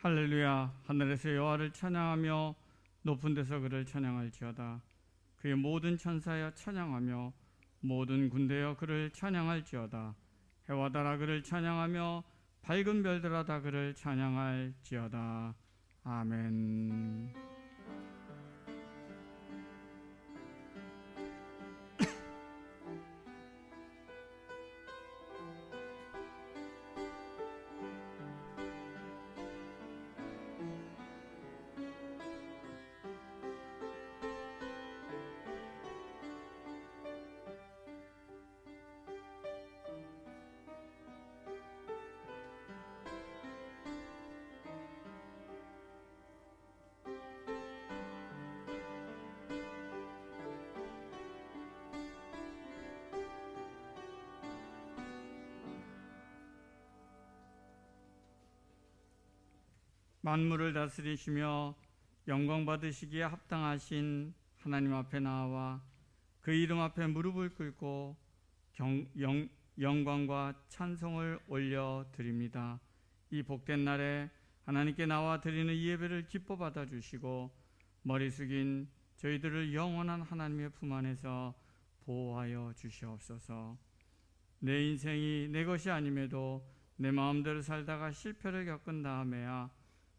할렐루야. 하늘에서 여호와를 찬양하며 높은 데서 그를 찬양할지어다. 그의 모든 천사여 찬양하며 모든 군대여 그를 찬양할지어다. 해와 달아 그를 찬양하며 밝은 별들아 다 그를 찬양할지어다. 아멘. 만물을 다스리시며 영광 받으시기에 합당하신 하나님 앞에 나와 그 이름 앞에 무릎을 꿇고 영광과 찬송을 올려드립니다. 이 복된 날에 하나님께 나와 드리는 이 예배를 기뻐 받아주시고 머리 숙인 저희들을 영원한 하나님의 품 안에서 보호하여 주시옵소서. 내 인생이 내 것이 아님에도 내 마음대로 살다가 실패를 겪은 다음에야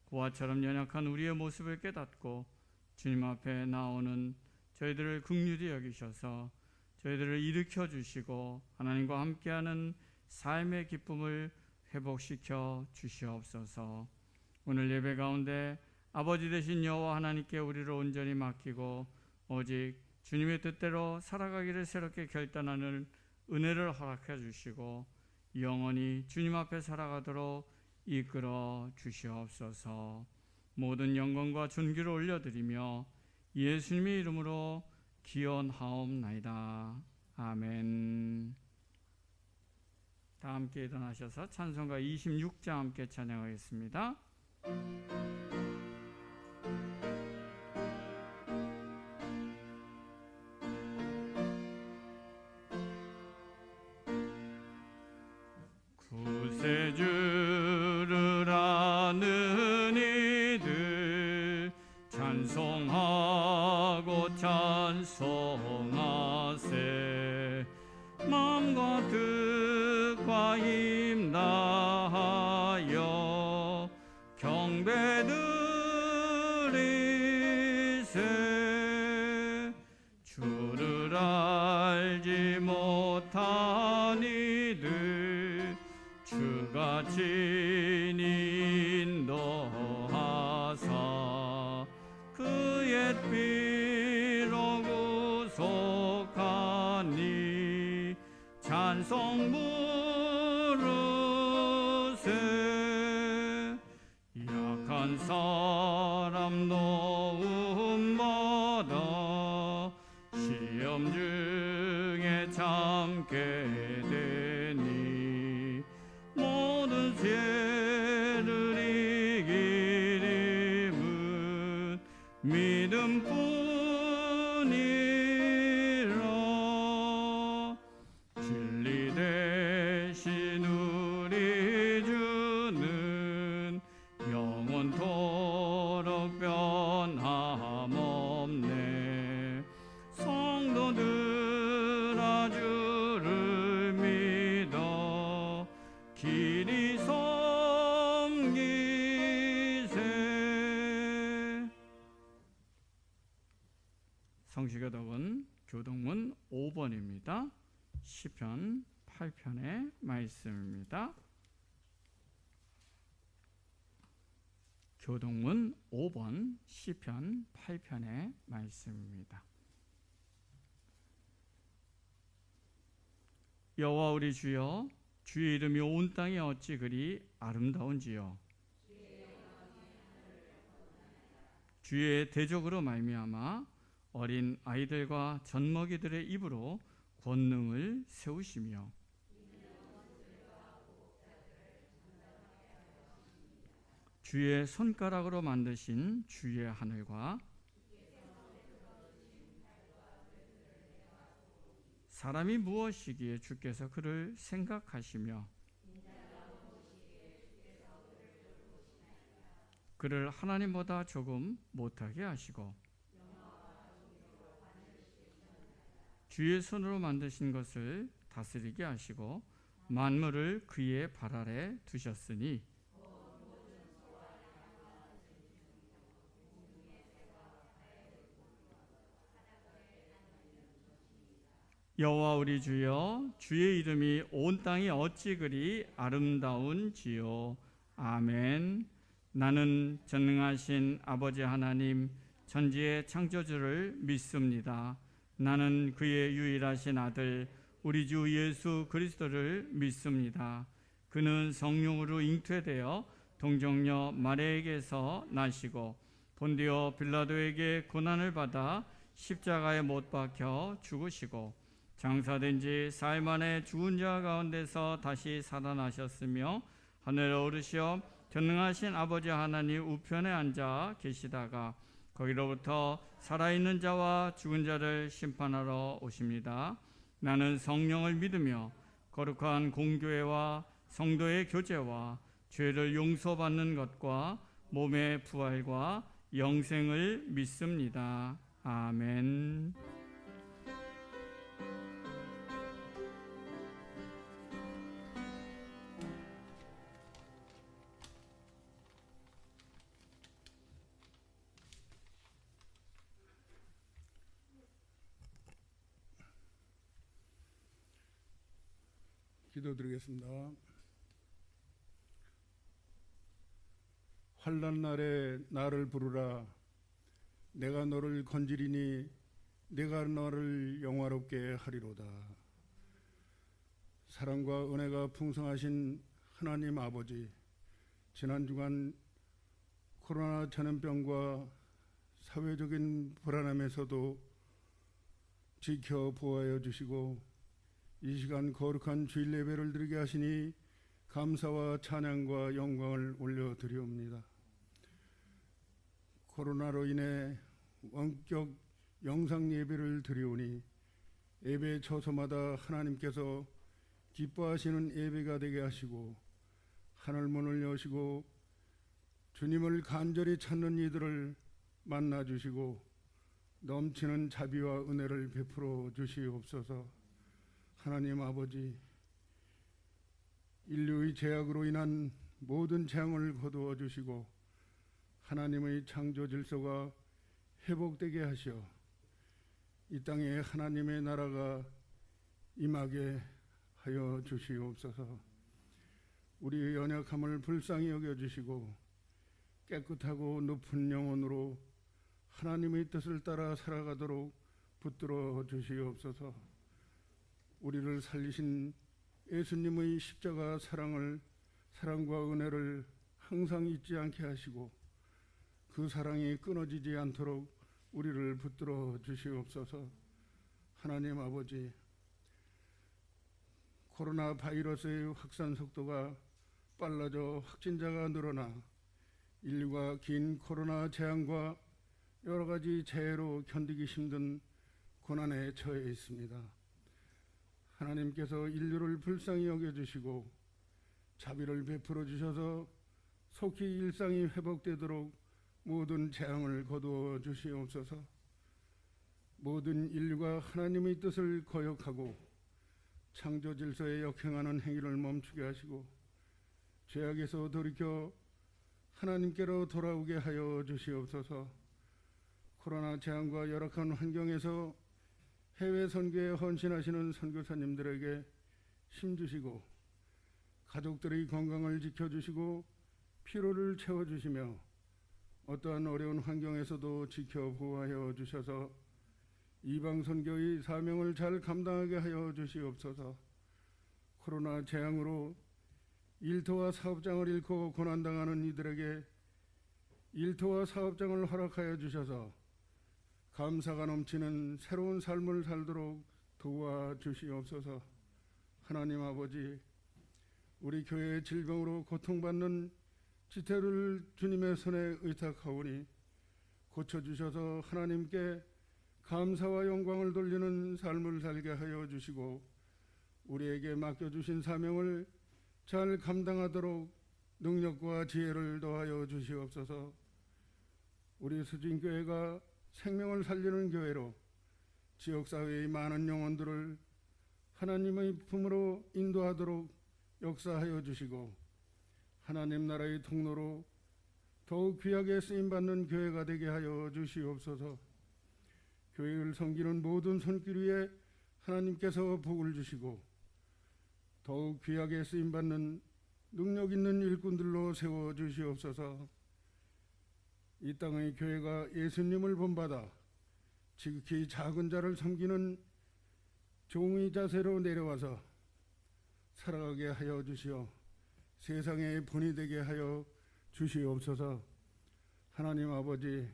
고아처럼 연약한 우리의 모습을 깨닫고 주님 앞에 나오는 저희들을 긍휼히 여기셔서 저희들을 일으켜 주시고 하나님과 함께하는 삶의 기쁨을 회복시켜 주시옵소서. 오늘 예배 가운데 아버지 되신 여호와 하나님께 우리를 온전히 맡기고 오직 주님의 뜻대로 살아가기를 새롭게 결단하는 은혜를 허락해 주시고 영원히 주님 앞에 살아가도록 이끌어 주시옵소서. 모든 영광과 존귀를 올려드리며 예수님의 이름으로 기원하옵나이다. 아멘. 다 함께 일어나셔서 찬송가 26장 함께 찬양하겠습니다. 구세주를 아는 이들 찬송하고 찬송하세. 마음과 뜻과 힘 다하여 경배드리세. 주를 알지 못한 이들 주가 친히 인도하사 그의 피로 구속하니 찬송 부르세. 약한 사람 도움받아 시험 중에 참게 되니 모든 죄를 이길 힘은 믿음뿐이라. 진리 대신 우리 주는 영원토록 변함없네. 성도들아 주를 믿어 길이 섬기세. 성시교독은 교동문 5번입니다. 시편 8편의 말씀입니다. 교동문 5번 시편 8편의 말씀입니다. 여호와 우리 주여, 주의 이름이 온 땅에 어찌 그리 아름다운지요. 주의 대적으로 말미암아 어린 아이들과 젖먹이들의 입으로 권능을 세우시며 주의 손가락으로 만드신 주의 하늘과 사람이 무엇이기에 주께서 그를 생각하시며 그를 하나님보다 조금 못하게 하시고 주의 손으로 만드신 것을 다스리게 하시고 만물을 그의 발 아래 두셨으니 여호와 우리 주여, 주의 이름이 온 땅이 어찌 그리 아름다운지요. 아멘. 나는 전능하신 아버지 하나님 천지의 창조주를 믿습니다. 나는 그의 유일하신 아들 우리 주 예수 그리스도를 믿습니다. 그는 성령으로 잉태되어 동정녀 마리아에게서 나시고 본디오 빌라도에게 고난을 받아 십자가에 못 박혀 죽으시고 장사된 지 사흘 만에 죽은 자 가운데서 다시 살아나셨으며 하늘에 오르시어 전능하신 아버지 하나님 우편에 앉아 계시다가 거기로부터 살아있는 자와 죽은 자를 심판하러 오십니다. 나는 성령을 믿으며 거룩한 공교회와 성도의 교제와 죄를 용서받는 것과 몸의 부활과 영생을 믿습니다. 아멘. 기도드리겠습니다. 환난 날에 나를 부르라. 내가 너를 건지리니 내가 너를 영화롭게 하리로다. 사랑과 은혜가 풍성하신 하나님 아버지, 지난 주간 코로나 전염병과 사회적인 불안함에서도 지켜 보호하여 주시고 이 시간 거룩한 주일 예배를 드리게 하시니 감사와 찬양과 영광을 올려드리옵니다. 코로나로 인해 원격 영상 예배를 드리오니 예배 처소마다 하나님께서 기뻐하시는 예배가 되게 하시고 하늘 문을 여시고 주님을 간절히 찾는 이들을 만나 주시고 넘치는 자비와 은혜를 베풀어 주시옵소서. 하나님 아버지, 인류의 죄악으로 인한 모든 재앙을 거두어 주시고 하나님의 창조 질서가 회복되게 하시어 이 땅에 하나님의 나라가 임하게 하여 주시옵소서. 우리의 연약함을 불쌍히 여겨주시고 깨끗하고 높은 영혼으로 하나님의 뜻을 따라 살아가도록 붙들어 주시옵소서. 우리를 살리신 예수님의 십자가 사랑과 은혜를 항상 잊지 않게 하시고 그 사랑이 끊어지지 않도록 우리를 붙들어 주시옵소서. 하나님 아버지, 코로나 바이러스의 확산 속도가 빨라져 확진자가 늘어나 인류가 긴 코로나 재앙과 여러 가지 재해로 견디기 힘든 고난에 처해 있습니다. 하나님께서 인류를 불쌍히 여겨주시고 자비를 베풀어 주셔서 속히 일상이 회복되도록 모든 재앙을 거두어 주시옵소서. 모든 인류가 하나님의 뜻을 거역하고 창조 질서에 역행하는 행위를 멈추게 하시고 죄악에서 돌이켜 하나님께로 돌아오게 하여 주시옵소서. 코로나 재앙과 열악한 환경에서 해외 선교에 헌신하시는 선교사님들에게 힘주시고 가족들의 건강을 지켜주시고 피로를 채워주시며 어떠한 어려운 환경에서도 지켜 보호하여 주셔서 이방 선교의 사명을 잘 감당하게 하여 주시옵소서. 코로나 재앙으로 일터와 사업장을 잃고 고난당하는 이들에게 일터와 사업장을 허락하여 주셔서 감사가 넘치는 새로운 삶을 살도록 도와주시옵소서. 하나님 아버지, 우리 교회의 질병으로 고통받는 지태를 주님의 손에 의탁하오니 고쳐주셔서 하나님께 감사와 영광을 돌리는 삶을 살게 하여 주시고 우리에게 맡겨주신 사명을 잘 감당하도록 능력과 지혜를 더하여 주시옵소서. 우리 수진교회가 생명을 살리는 교회로 지역사회의 많은 영혼들을 하나님의 품으로 인도하도록 역사하여 주시고 하나님 나라의 통로로 더욱 귀하게 쓰임받는 교회가 되게 하여 주시옵소서. 교회를 섬기는 모든 손길 위에 하나님께서 복을 주시고 더욱 귀하게 쓰임받는 능력 있는 일꾼들로 세워 주시옵소서. 이 땅의 교회가 예수님을 본받아 지극히 작은 자를 섬기는 종의 자세로 내려와서 살아가게 하여 주시어 세상의 본이 되게 하여 주시옵소서. 하나님 아버지,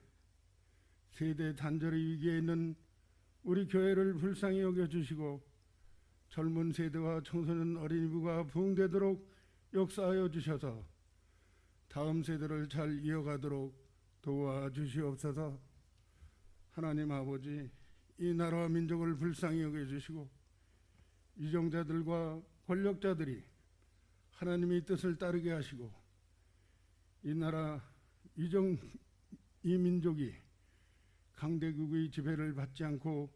세대 단절의 위기에 있는 우리 교회를 불쌍히 여겨주시고 젊은 세대와 청소년 어린이부가 부흥되도록 역사하여 주셔서 다음 세대를 잘 이어가도록 도와주시옵소서. 하나님 아버지, 이 나라와 민족을 불쌍히 여겨주시고 이정자들과 권력자들이 하나님의 뜻을 따르게 하시고 이 나라 이 민족이 강대국의 지배를 받지 않고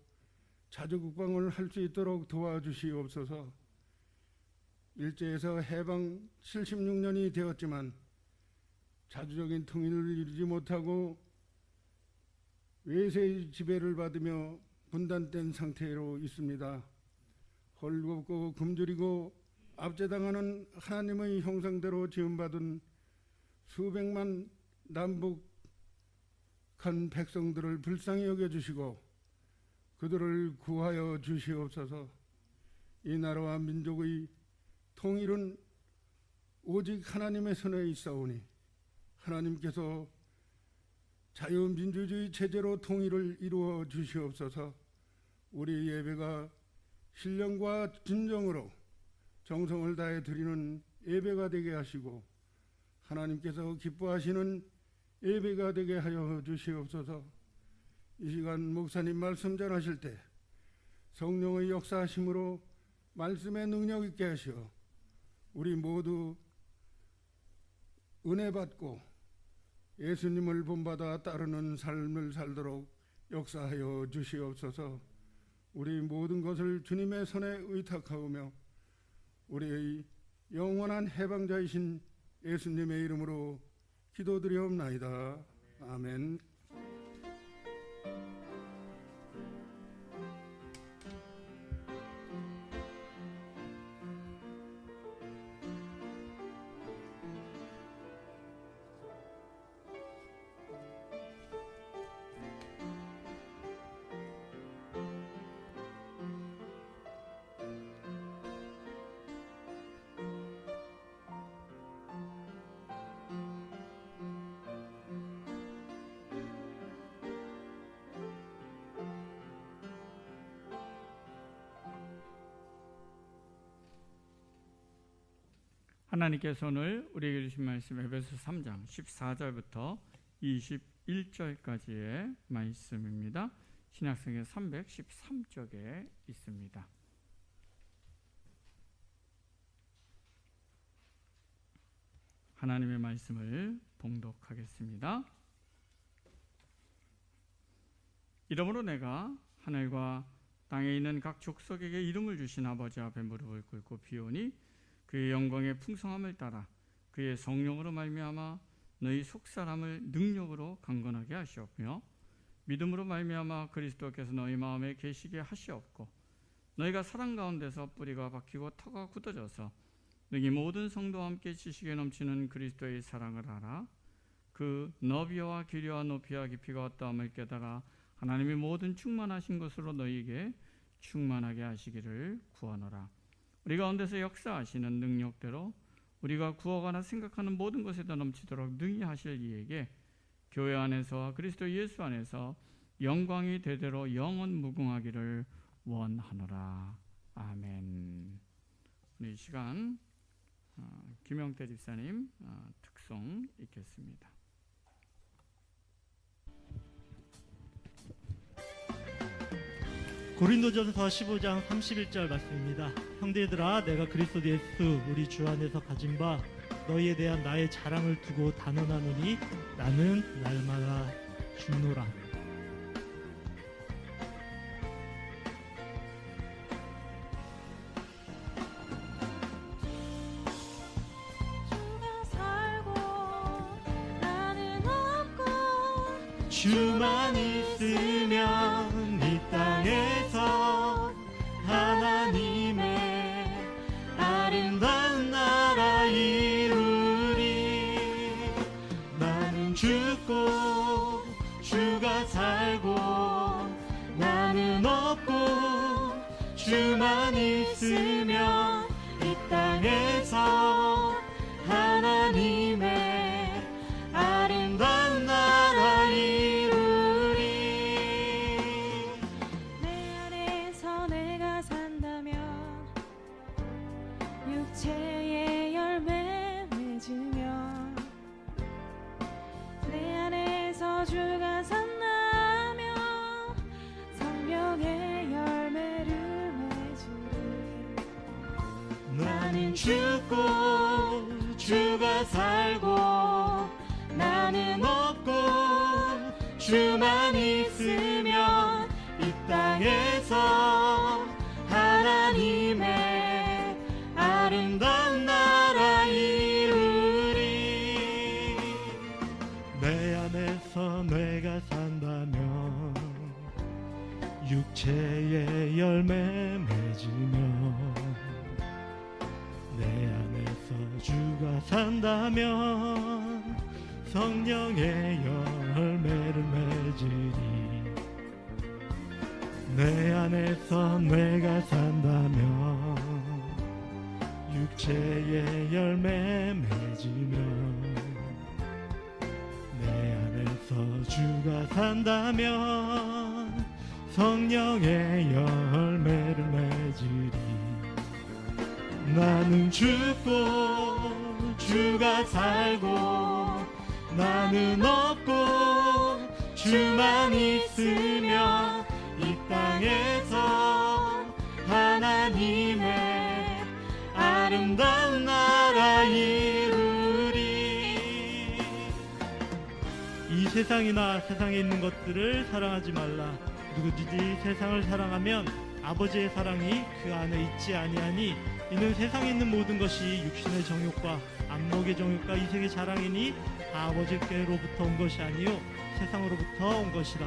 자주국방을 할 수 있도록 도와주시옵소서. 일제에서 해방 76년이 되었지만 자주적인 통일을 이루지 못하고 외세의 지배를 받으며 분단된 상태로 있습니다. 헐겁고 굶주리고 압제당하는 하나님의 형상대로 지음받은 수백만 남북한 백성들을 불쌍히 여겨주시고 그들을 구하여 주시옵소서. 이 나라와 민족의 통일은 오직 하나님의 손에 있사오니 하나님께서 자유민주주의 체제로 통일을 이루어 주시옵소서. 우리 예배가 신령과 진정으로 정성을 다해 드리는 예배가 되게 하시고 하나님께서 기뻐하시는 예배가 되게 하여 주시옵소서. 이 시간 목사님 말씀 전하실 때 성령의 역사하심으로 말씀의 능력 있게 하시어 우리 모두 은혜 받고 예수님을 본받아 따르는 삶을 살도록 역사하여 주시옵소서. 우리 모든 것을 주님의 손에 의탁하오며 우리의 영원한 해방자이신 예수님의 이름으로 기도드리옵나이다. 아멘. 하나님께서 오늘 우리에게 주신 말씀 에베소 3장 14절부터 21절까지의 말씀입니다. 신약성경 313쪽에 있습니다. 하나님의 말씀을 봉독하겠습니다. 이러므로 내가 하늘과 땅에 있는 각 족속에게 이름을 주신 아버지 앞에 무릎을 꿇고 비오니 그의 영광의 풍성함을 따라 그의 성령으로 말미암아 너희 속사람을 능력으로 강건하게 하시었며 믿음으로 말미암아 그리스도께서 너희 마음에 계시게 하시었고 너희가 사랑 가운데서 뿌리가 박히고 터가 굳어져서 너희 모든 성도와 함께 지식에 넘치는 그리스도의 사랑을 알아 그 너비와 길이와 높이와 깊이가 어떠함을 깨달아 하나님이 모든 충만하신 것으로 너희에게 충만하게 하시기를 구하노라. 우리 가운데서 역사하시는 능력대로 우리가 구하거나 생각하는 모든 것에도 넘치도록 능히 하실 이에게 교회 안에서와 그리스도 예수 안에서 영광이 대대로 영원 무궁하기를 원하노라. 아멘. 오늘 이 시간 김영태 집사님 특송 읽겠습니다. 고린도전서 15장 31절 말씀입니다. 형제들아, 내가 그리스도 예수 우리 주 안에서 가진 바 너희에 대한 나의 자랑을 두고 단언하노니 나는 날마다 죽노라. 주만 있으면 이 땅에서 하나님의 아름다운 나라 이루리. 나는 죽고 주가 살고 나는 없고 주만 있으면 이 땅에서 하나님의 아름다운 나라 이루리. 내 안에서 내가 산다면 육체의 열매 맺으며 내 안에서 주가 산다면 성령의 열매를 맺으리. 나는 죽고 주가 살고 나는 없고 주만 있으면 이 땅에서 하나님의 아름다운 나라 이루리. 내 안에서 내가 산다면 육체의 열매 맺으며 내 안에서 주가 산다면 성령의 열매를 맺으리. 내 안에서 내가 산다면 육체의 열매 맺으며 내 안에서 주가 산다면 성령의 열매를 맺으리. 나는 죽고 주가 살고 나는 없고 주만 있으면 이 땅에서 하나님의 아름다운 나라 이루리. 이 세상이나 세상에 있는 것들을 사랑하지 말라. 누구든지 세상을 사랑하면 아버지의 사랑이 그 안에 있지 아니하니 이는 세상에 있는 모든 것이 육신의 정욕과 안목의 정욕과 이 세계 자랑이니 다 아버지께로부터 온 것이 아니요 세상으로부터 온 것이라.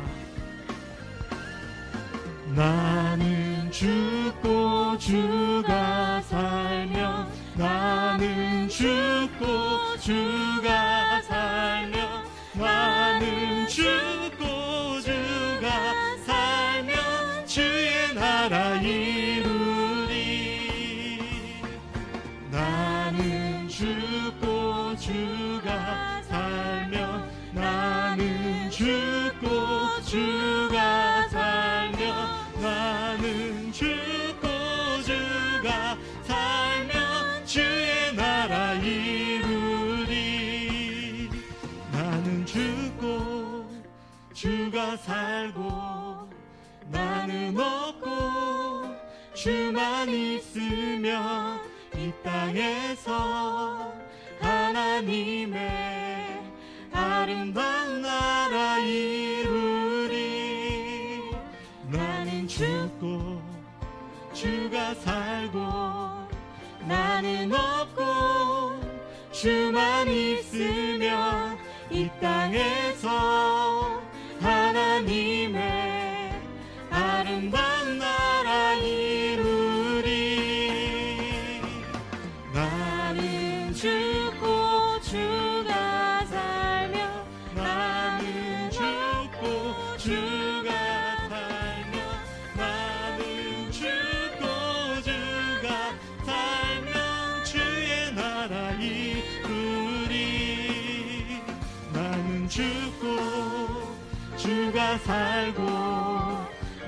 나는 죽고 주가 살면 나는 죽고 주가 살면 나는 죽고 주가 살면 주의 나라 이루리. 나는 죽고 주가 살면 나는 죽고 주가 살면 나는 죽고 주가 살면 주의 나라 이루리. 나는 죽고 주가 살고 나는 없고 주만 있으면 이 땅에서 하나님의 아름다운 나라 이루리. 나는 죽고 주가 살고 나는 없고 주만 있으면 이 땅에서 하나님의 아름다운 나라 이루리. 나는 죽고 주가 살며 나는 죽고 주가 살며 나는 죽고 주가 살면 주의 나라 이루리. 나는 죽고 주가 살고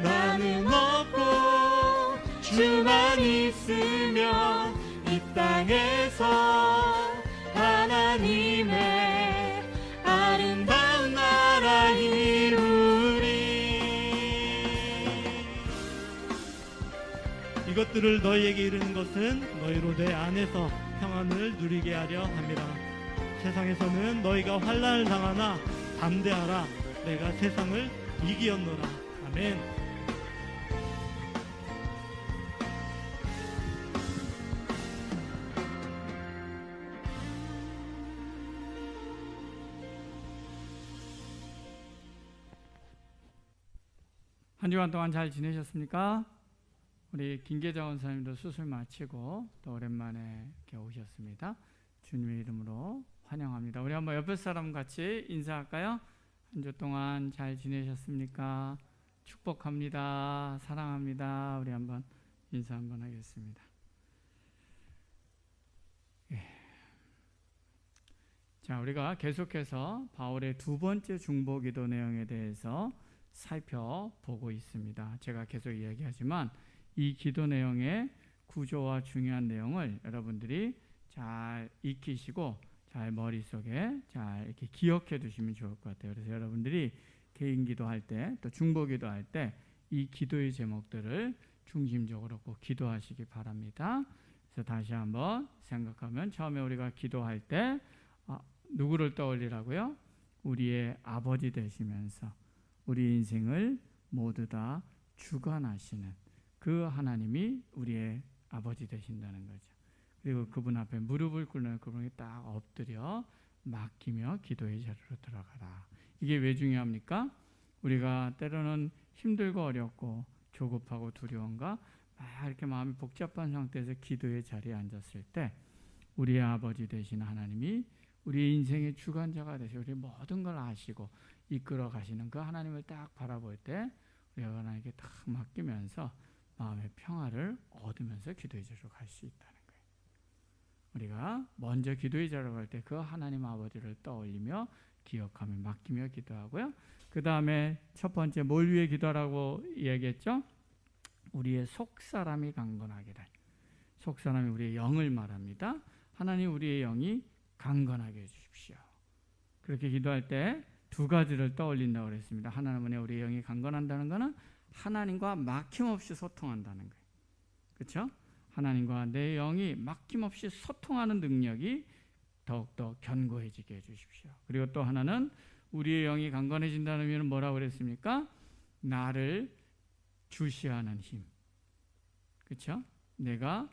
나는 없고 주만 있으면 이 땅에서 하나님의 아름다운 나라 이루리. 이것들을 너희에게 이르는 것은 너희로 내 안에서 평안을 평안을 누리게 하려 함이라. 세상에서는 너희가 환난을 당하나 담대하라. 내가 세상을 이기었노라. 아멘. 한 주간 동안 잘 지내셨습니까? 우리 김계자 원사님도 수술 마치고 또 오랜만에 이렇게 오셨습니다. 주님의 이름으로 환영합니다. 우리 한번 옆에 사람 같이 인사할까요? 한 주 동안 잘 지내셨습니까? 축복합니다. 사랑합니다. 우리 한번 인사 한번 하겠습니다. 자, 우리가 계속해서 바울의 두 번째 중보기도 내용에 대해서 살펴보고 있습니다. 제가 계속 이야기하지만 이 기도 내용의 구조와 중요한 내용을 여러분들이 잘 익히시고 잘 머릿속에 잘 이렇게 기억해 두시면 좋을 것 같아요. 그래서 여러분들이 개인 기도할 때 또 중보 기도할 때 이 기도의 제목들을 중심적으로 꼭 기도하시기 바랍니다. 그래서 다시 한번 생각하면 처음에 우리가 기도할 때 누구를 떠올리라고요? 우리의 아버지 되시면서 우리 인생을 모두 다 주관하시는 그 하나님이 우리의 아버지 되신다는 거죠. 그리고 그분 앞에 무릎을 꿇는 그분이 딱 엎드려 맡기며 기도의 자리로 들어가라. 이게 왜 중요합니까? 우리가 때로는 힘들고 어렵고 조급하고 두려움과 막 이렇게 마음이 복잡한 상태에서 기도의 자리에 앉았을 때 우리의 아버지 되신 하나님이 우리 인생의 주관자가 되시고 우리 모든 걸 아시고 이끌어 가시는 그 하나님을 딱 바라볼 때 우리가 하나님께 딱 맡기면서 마음의 평화를 얻으면서 기도의 자리로 갈 수 있다는 거예요. 우리가 먼저 기도의 자리로 갈 때 그 하나님 아버지를 떠올리며 기억하며 맡기며 기도하고요. 그 다음에 첫 번째 뭘 위해 기도하라고 이야기했죠? 우리의 속사람이 강건하기를. 속사람이 우리의 영을 말합니다. 하나님 우리의 영이 강건하게 해주십시오. 그렇게 기도할 때 두 가지를 떠올린다고 그랬습니다. 하나는 우리의 영이 강건한다는 것은 하나님과 막힘없이 소통한다는 거예요. 그렇죠? 하나님과 내 영이 막힘없이 소통하는 능력이 더욱더 견고해지게 해주십시오. 그리고 또 하나는 우리의 영이 강건해진다는 의미는 뭐라고 그랬습니까? 나를 주시하는 힘. 그렇죠? 내가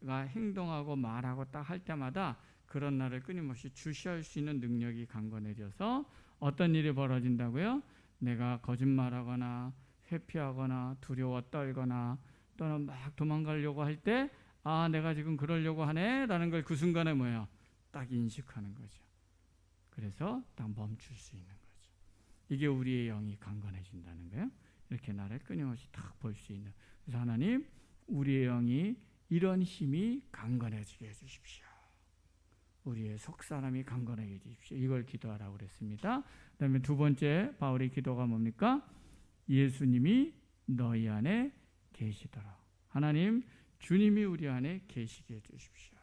행동하고 말하고 딱 할 때마다 그런 나를 끊임없이 주시할 수 있는 능력이 강건해져서 어떤 일이 벌어진다고요? 내가 거짓말하거나 회피하거나 두려워 떨거나 또는 막 도망가려고 할 때 내가 지금 그러려고 하네 라는 걸 그 순간에 뭐예요? 딱 인식하는 거죠. 그래서 딱 멈출 수 있는 거죠. 이게 우리의 영이 강건해진다는 거예요. 이렇게 나를 끊임없이 딱 볼 수 있는. 그래서 하나님 우리의 영이 이런 힘이 강건해지게 해주십시오. 우리의 속사람이 강건하게 해주십시오. 이걸 기도하라고 그랬습니다. 그 다음에 두 번째 바울의 기도가 뭡니까? 예수님이 너희 안에 계시도록. 하나님 주님이 우리 안에 계시게 해주십시오.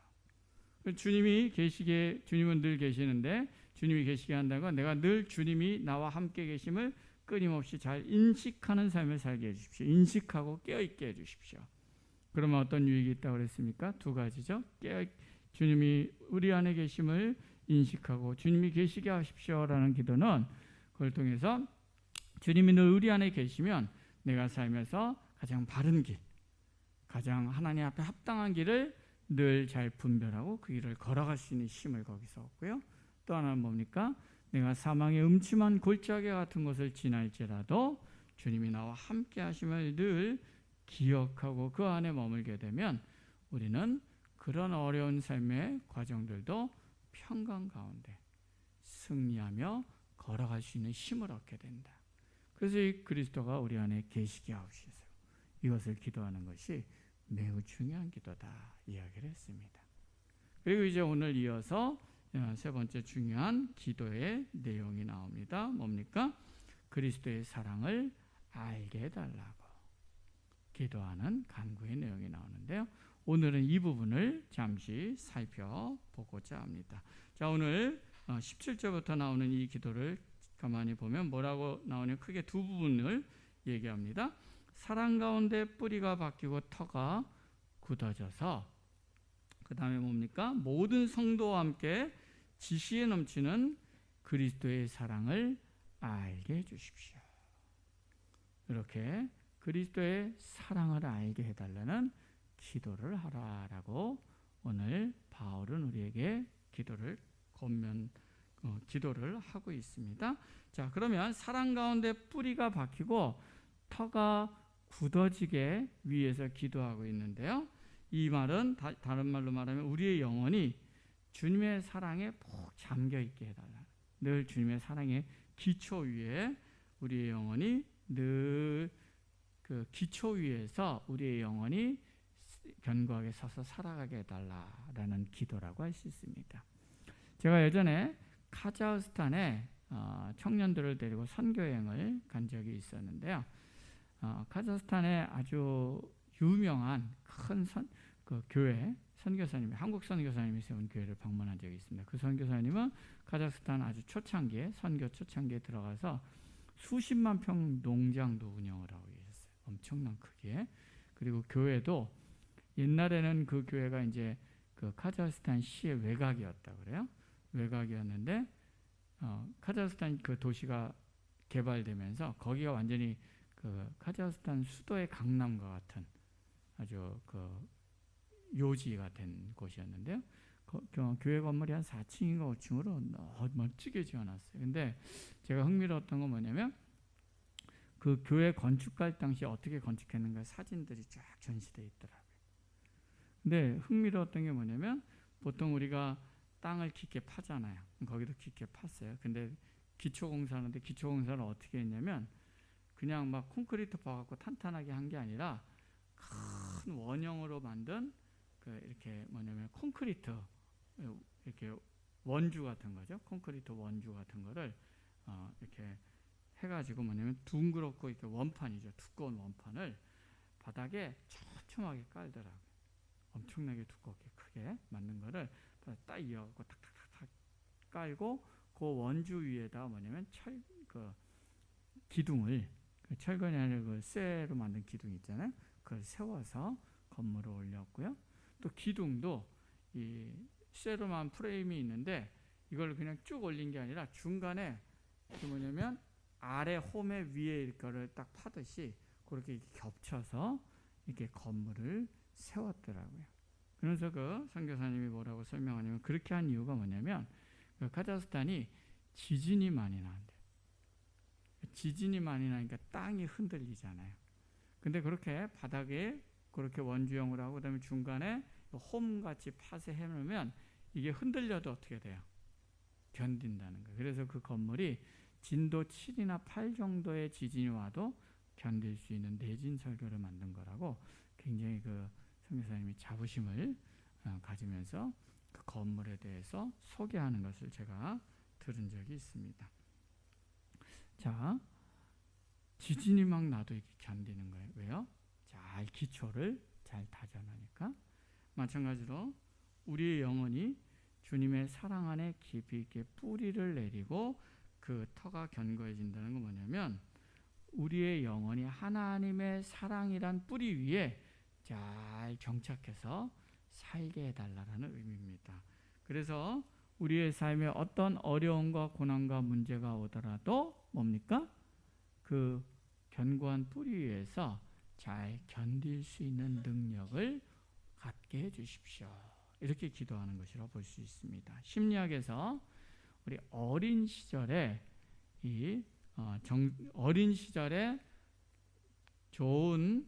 주님은 늘 계시는데 주님이 계시게 한다는 건 내가 늘 주님이 나와 함께 계심을 끊임없이 잘 인식하는 삶을 살게 해주십시오. 인식하고 깨어있게 해주십시오. 그러면 어떤 유익이 있다고 그랬습니까? 두 가지죠. 주님이 우리 안에 계심을 인식하고 주님이 계시게 하십시오라는 기도는 그걸 통해서 주님이 늘 우리 안에 계시면 내가 살면서 가장 바른 길, 가장 하나님 앞에 합당한 길을 늘 잘 분별하고 그 길을 걸어갈 수 있는 힘을 거기서 얻고요. 또 하나는 뭡니까? 내가 사망의 음침한 골짜기 같은 것을 지날지라도 주님이 나와 함께 하심을 늘 기억하고 그 안에 머물게 되면 우리는 그런 어려운 삶의 과정들도 평강 가운데 승리하며 걸어갈 수 있는 힘을 얻게 된다. 그래서 이 그리스도가 우리 안에 계시게 하옵소서. 이것을 기도하는 것이 매우 중요한 기도다 이야기를 했습니다. 그리고 이제 오늘 이어서 세 번째 중요한 기도의 내용이 나옵니다. 뭡니까? 그리스도의 사랑을 알게 해달라고 기도하는 간구의 내용이 나오는데요. 오늘은 이 부분을 잠시 살펴보고자 합니다. 자, 오늘 17절부터 나오는 이 기도를 가만히 보면 뭐라고 나오냐면 크게 두 부분을 얘기합니다. 사랑 가운데 뿌리가 바뀌고 터가 굳어져서 그 다음에 뭡니까? 모든 성도와 함께 지시에 넘치는 그리스도의 사랑을 알게 해주십시오. 이렇게 그리스도의 사랑을 알게 해달라는 기도를 하라라고 오늘 바울은 우리에게 기도를 하고 있습니다. 자, 그러면 사랑 가운데 뿌리가 박히고 터가 굳어지게 위해서 기도하고 있는데요. 이 말은 다른 말로 말하면 우리의 영혼이 주님의 사랑에 푹 잠겨 있게 해달라. 늘 주님의 사랑의 기초 위에 우리의 영혼이 늘 그 기초 위에서 우리의 영혼이 견고하게 서서 살아가게 해달라라는 기도라고 할 수 있습니다. 제가 예전에 카자흐스탄에 청년들을 데리고 선교여행을 간 적이 있었는데요. 카자흐스탄에 아주 유명한 큰 교회 선교사님이 한국 선교사님이 세운 교회를 방문한 적이 있습니다. 그 선교사님은 카자흐스탄 아주 초창기에 선교 초창기에 들어가서 수십만 평 농장도 운영을 하고 계셨어요. 엄청난 크기에. 그리고 교회도 옛날에는 그 교회가 이제 그 카자흐스탄 시의 외곽이었다 그래요. 외곽이었는데 카자흐스탄 그 도시가 개발되면서 거기가 완전히 그 카자흐스탄 수도의 강남과 같은 아주 그 요지가 된 곳이었는데요. 교회 건물이 한 4층인가 5층으로 멋지게 지어놨어요. 근데 제가 흥미로웠던 건 뭐냐면 그 교회 건축할 당시 어떻게 건축했는가 사진들이 쫙 전시되어 있더라고요. 근데 흥미로웠던 게 뭐냐면 보통 우리가 땅을 깊게 파잖아요. 거기도 깊게 팠어요. 근데 기초공사하는데 기초공사를 어떻게 했냐면 그냥 막 콘크리트 파갖고 탄탄하게 한 게 아니라 큰 원형으로 만든 그 이렇게 뭐냐면 콘크리트 이렇게 원주 같은 거죠. 콘크리트 원주 같은 거를 이렇게 해가지고 뭐냐면 둥그렇고 이렇게 원판이죠. 두꺼운 원판을 바닥에 촘촘하게 깔더라고요. 엄청나게 두껍게 크게 만든 거를 딱 이어갖고 탁탁탁탁 깔고 그 원주 위에다 뭐냐면 기둥을 철근이 아니라 그 쇠로 만든 기둥 있잖아요. 그걸 세워서 건물을 올렸고요. 또 기둥도 이 쇠로만 프레임이 있는데 이걸 그냥 쭉 올린 게 아니라 중간에 그 뭐냐면 아래 홈에 위에 이거를 딱 파듯이 그렇게 겹쳐서 이렇게 건물을 세웠더라고요. 그래서 그 선교사님이 뭐라고 설명하냐면 그렇게 한 이유가 뭐냐면 그 카자흐스탄이 지진이 많이 나는데 지진이 많이 나니까 땅이 흔들리잖아요. 근데 그렇게 바닥에 그렇게 원주형으로 하고 그다음에 중간에 홈같이 파서 해놓으면 이게 흔들려도 어떻게 돼요? 견딘다는 거예요. 그래서 그 건물이 진도 7이나 8 정도의 지진이 와도 견딜 수 있는 내진 설계를 만든 거라고 굉장히 그 선교사님이 자부심을 가지면서 그 건물에 대해서 소개하는 것을 제가 들은 적이 있습니다. 자, 지진이 막 나도 이렇게 견디는 거예요. 왜요? 잘 기초를 잘 다져놓으니까. 마찬가지로 우리의 영혼이 주님의 사랑 안에 깊이 있게 뿌리를 내리고 그 터가 견고해진다는 건 뭐냐면 우리의 영혼이 하나님의 사랑이란 뿌리 위에 잘 정착해서 살게 해달라는 의미입니다. 그래서 우리의 삶에 어떤 어려움과 고난과 문제가 오더라도 뭡니까? 그 견고한 뿌리 위에서 잘 견딜 수 있는 능력을 갖게 해주십시오. 이렇게 기도하는 것이라고 볼 수 있습니다. 심리학에서 우리 어린 시절에 어린 시절에 좋은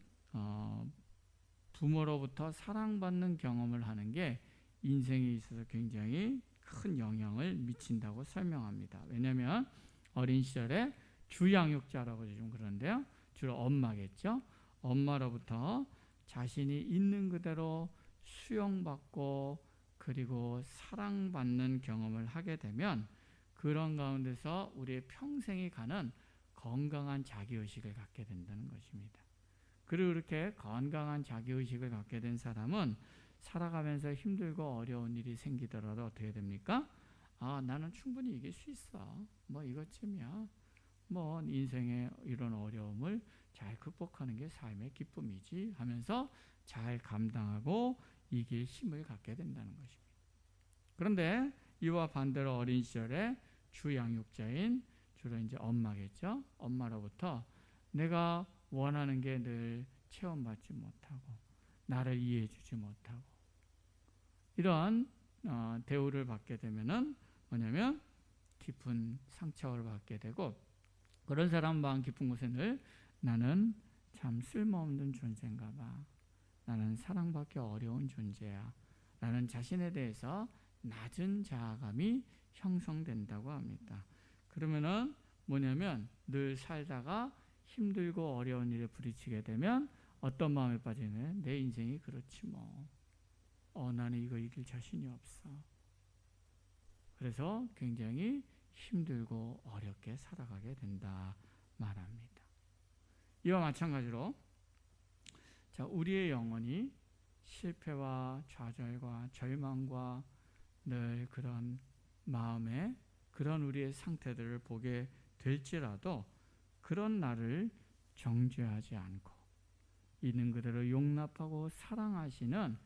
부모로부터 사랑받는 경험을 하는 게 인생에 있어서 굉장히 큰 영향을 미친다고 설명합니다. 왜냐하면 어린 시절에 주양육자라고 좀 그러는데요. 주로 엄마겠죠. 엄마로부터 자신이 있는 그대로 수용받고 그리고 사랑받는 경험을 하게 되면 그런 가운데서 우리의 평생이 가는 건강한 자기의식을 갖게 된다는 것입니다. 그리고 이렇게 건강한 자기의식을 갖게 된 사람은 살아가면서 힘들고 어려운 일이 생기더라도 어떻게 됩니까? 나는 충분히 이길 수 있어. 뭐 이것쯤이야. 뭐 인생의 이런 어려움을 잘 극복하는 게 삶의 기쁨이지 하면서 잘 감당하고 이길 힘을 갖게 된다는 것입니다. 그런데 이와 반대로 어린 시절에 주 양육자인 주로 이제 엄마겠죠. 엄마로부터 내가 원하는 게 늘 체험받지 못하고 나를 이해해주지 못하고 이런 대우를 받게 되면은 뭐냐면 깊은 상처를 받게 되고 그런 사람 마음 깊은 곳에 늘 나는 참 쓸모없는 존재인가 봐. 나는 사랑받기 어려운 존재야. 라는 자신에 대해서 낮은 자아감이 형성된다고 합니다. 그러면은 뭐냐면 늘 살다가 힘들고 어려운 일에 부딪히게 되면 어떤 마음에 빠지면 내 인생이 그렇지 뭐. 나는 이거 이길 자신이 없어. 그래서 굉장히 힘들고 어렵게 살아가게 된다 말합니다. 이와 마찬가지로 자, 우리의 영혼이 실패와 좌절과 절망과 늘 그런 마음에 그런 우리의 상태들을 보게 될지라도 그런 나를 정죄하지 않고 있는 그대로 용납하고 사랑하시는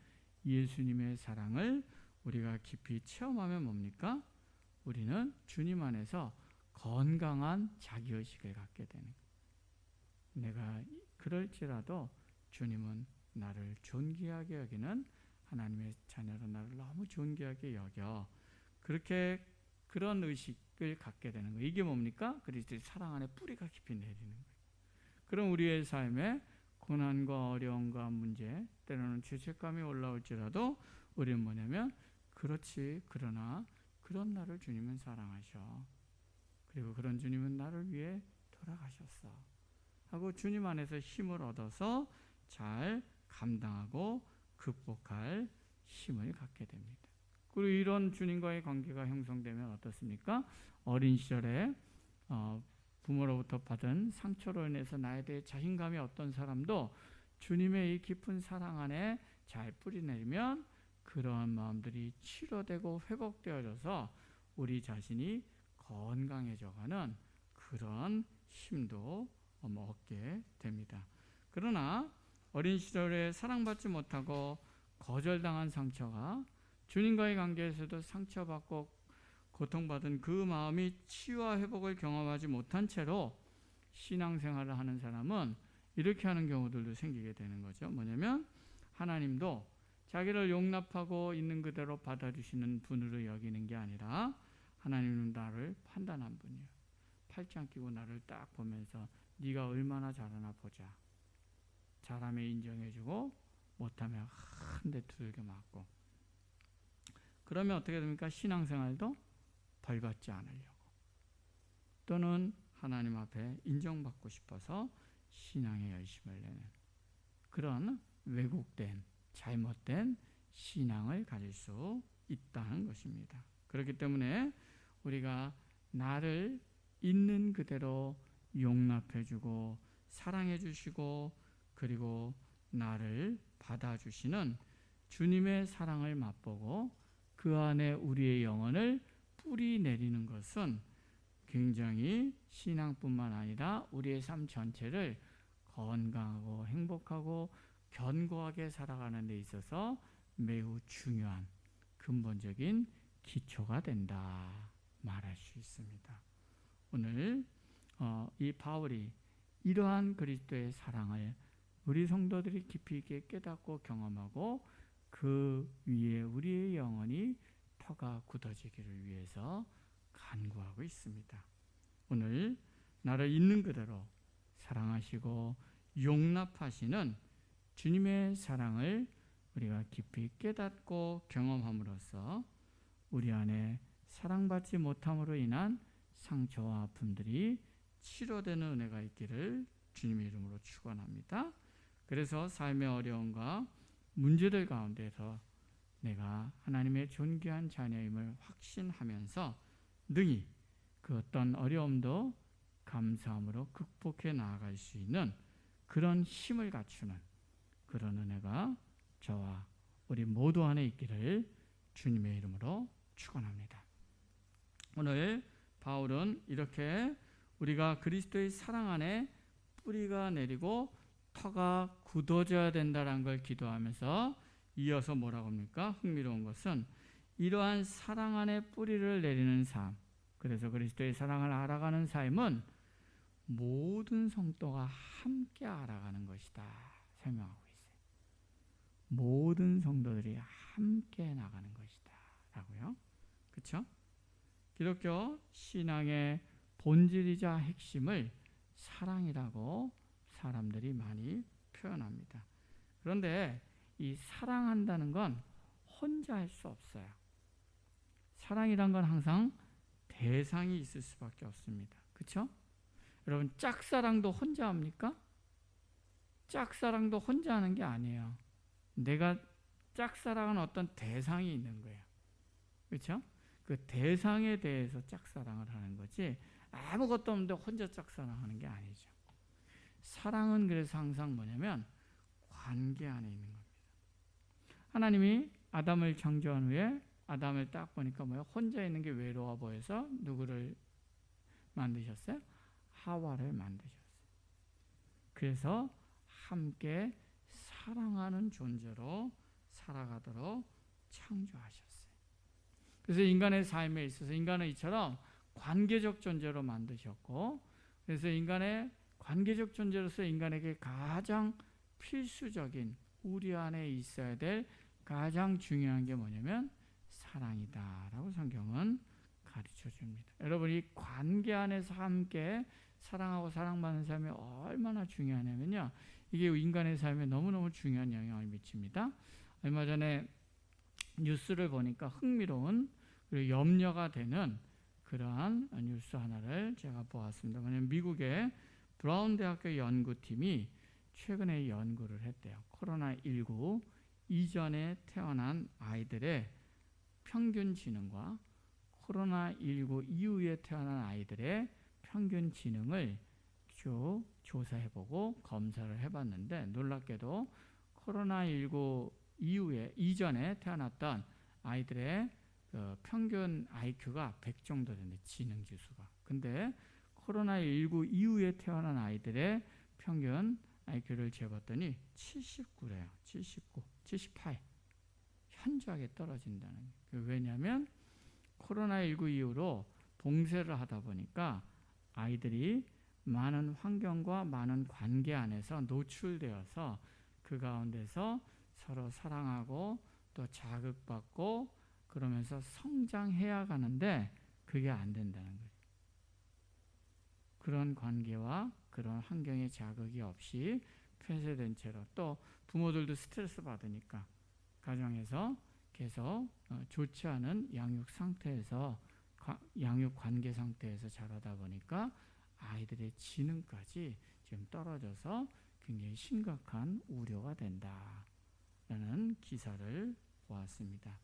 예수님의 사랑을 우리가 깊이 체험하면 뭡니까? 우리는 주님 안에서 건강한 자기의식을 갖게 되는 거예요. 내가 그럴지라도 주님은 나를 존귀하게 여기는 하나님의 자녀로 나를 너무 존귀하게 여겨. 그렇게 그런 의식을 갖게 되는 거예요. 이게 뭡니까? 그리스도의 사랑 안에 뿌리가 깊이 내리는 거예요. 그럼 우리의 삶에 고난과 어려움과 문제, 때로는 죄책감이 올라올지라도 우리는 뭐냐면 그렇지, 그러나 그런 나를 주님은 사랑하셔. 그리고 그런 주님은 나를 위해 돌아가셨어. 하고 주님 안에서 힘을 얻어서 잘 감당하고 극복할 힘을 갖게 됩니다. 그리고 이런 주님과의 관계가 형성되면 어떻습니까? 어린 시절에 부모로부터 받은 상처로 인해서 나에 대해 자신감이 없던 사람도 주님의 이 깊은 사랑 안에 잘 뿌리내리면 그러한 마음들이 치료되고 회복되어져서 우리 자신이 건강해져가는 그런 힘도 얻게 됩니다. 그러나 어린 시절에 사랑받지 못하고 거절당한 상처가 주님과의 관계에서도 상처받고 고통받은 그 마음이 치유와 회복을 경험하지 못한 채로 신앙생활을 하는 사람은 이렇게 하는 경우들도 생기게 되는 거죠. 뭐냐면 하나님도 자기를 용납하고 있는 그대로 받아주시는 분으로 여기는 게 아니라 하나님은 나를 판단한 분이에요. 팔짱 끼고 나를 딱 보면서 네가 얼마나 잘하나 보자. 잘하면 인정해주고 못하면 한 대 두들겨 맞고. 그러면 어떻게 됩니까? 신앙생활도 벌받지 않으려고 또는 하나님 앞에 인정받고 싶어서 신앙에 열심을 내는 그런 왜곡된 잘못된 신앙을 가질 수 있다는 것입니다. 그렇기 때문에 우리가 나를 있는 그대로 용납해주고 사랑해주시고 그리고 나를 받아주시는 주님의 사랑을 맛보고 그 안에 우리의 영혼을 뿌리 내리는 것은 굉장히 신앙뿐만 아니라 우리의 삶 전체를 건강하고 행복하고 견고하게 살아가는 데 있어서 매우 중요한 근본적인 기초가 된다 말할 수 있습니다. 오늘 이 바울이 이러한 그리스도의 사랑을 우리 성도들이 깊이 있게 깨닫고 경험하고 그 위에 우리의 영혼이 터가 굳어지기를 위해서 간구하고 있습니다. 오늘 나를 있는 그대로 사랑하시고 용납하시는 주님의 사랑을 우리가 깊이 깨닫고 경험함으로써 우리 안에 사랑받지 못함으로 인한 상처와 아픔들이 치료되는 은혜가 있기를 주님의 이름으로 축원합니다. 그래서 삶의 어려움과 문제들 가운데서 내가 하나님의 존귀한 자녀임을 확신하면서 능히 그 어떤 어려움도 감사함으로 극복해 나아갈 수 있는 그런 힘을 갖추는 그런 은혜가 저와 우리 모두 안에 있기를 주님의 이름으로 축원합니다. 오늘 바울은 이렇게 우리가 그리스도의 사랑 안에 뿌리가 내리고 터가 굳어져야 된다는 걸 기도하면서 이어서 뭐라고 합니까? 흥미로운 것은 이러한 사랑 안에 뿌리를 내리는 삶, 그래서 그리스도의 사랑을 알아가는 삶은 모든 성도가 함께 알아가는 것이다 설명하고 있어요. 모든 성도들이 함께 나가는 것이다 라고요. 그렇죠? 기독교 신앙의 본질이자 핵심을 사랑이라고 사람들이 많이 표현합니다. 그런데 이 사랑한다는 건 혼자 할 수 없어요. 사랑이란 건 항상 대상이 있을 수밖에 없습니다. 그렇죠? 여러분 짝사랑도 혼자 합니까? 짝사랑도 혼자 하는 게 아니에요. 내가 짝사랑은 어떤 대상이 있는 거예요. 그렇죠? 그 대상에 대해서 짝사랑을 하는 거지 아무것도 없는데 혼자 짝사랑하는 게 아니죠. 사랑은 그래서 항상 뭐냐면 관계 안에 있는 겁니다. 하나님이 아담을 창조한 후에 아담을 딱 보니까 뭐야? 혼자 있는 게 외로워 보여서 누구를 만드셨어요? 하와를 만드셨어요. 그래서 함께 사랑하는 존재로 살아가도록 창조하셨어요. 그래서 인간의 삶에 있어서 인간은 이처럼 관계적 존재로 만드셨고, 그래서 인간의 관계적 존재로서 인간에게 가장 필수적인 우리 안에 있어야 될 가장 중요한 게 뭐냐면 사랑이다라고 성경은 가르쳐 줍니다. 여러분 이 관계 안에서 함께 사랑하고 사랑받는 삶이 얼마나 중요하냐면요. 이게 인간의 삶에 너무너무 중요한 영향을 미칩니다. 얼마 전에 뉴스를 보니까 흥미로운 그리고 염려가 되는 그러한 뉴스 하나를 제가 보았습니다. 왜냐하면 미국의 브라운 대학교 연구팀이 최근에 연구를 했대요. 코로나19 이전에 태어난 아이들의 평균 지능과 코로나19 이후에 태어난 아이들의 평균 지능을 쭉 조사해보고 검사를 해봤는데 놀랍게도 코로나19 이전에 태어났던 아이들의 그 평균 IQ가 100 정도 된대, 지능 지수가. 근데 코로나19 이후에 태어난 아이들의 평균 IQ를 재봤더니 79래요. 79, 78. 현저하게 떨어진다는 거예요. 왜냐하면 코로나19 이후로 봉쇄를 하다 보니까 아이들이 많은 환경과 많은 관계 안에서 노출되어서 그 가운데서 서로 사랑하고 또 자극받고 그러면서 성장해야 가는데 그게 안 된다는 거예요. 그런 관계와 그런 환경의 자극이 없이 폐쇄된 채로 또 부모들도 스트레스 받으니까 가정에서 계속 좋지 않은 양육 상태에서 양육 관계 상태에서 자라다 보니까 아이들의 지능까지 지금 떨어져서 굉장히 심각한 우려가 된다라는 기사를 보았습니다.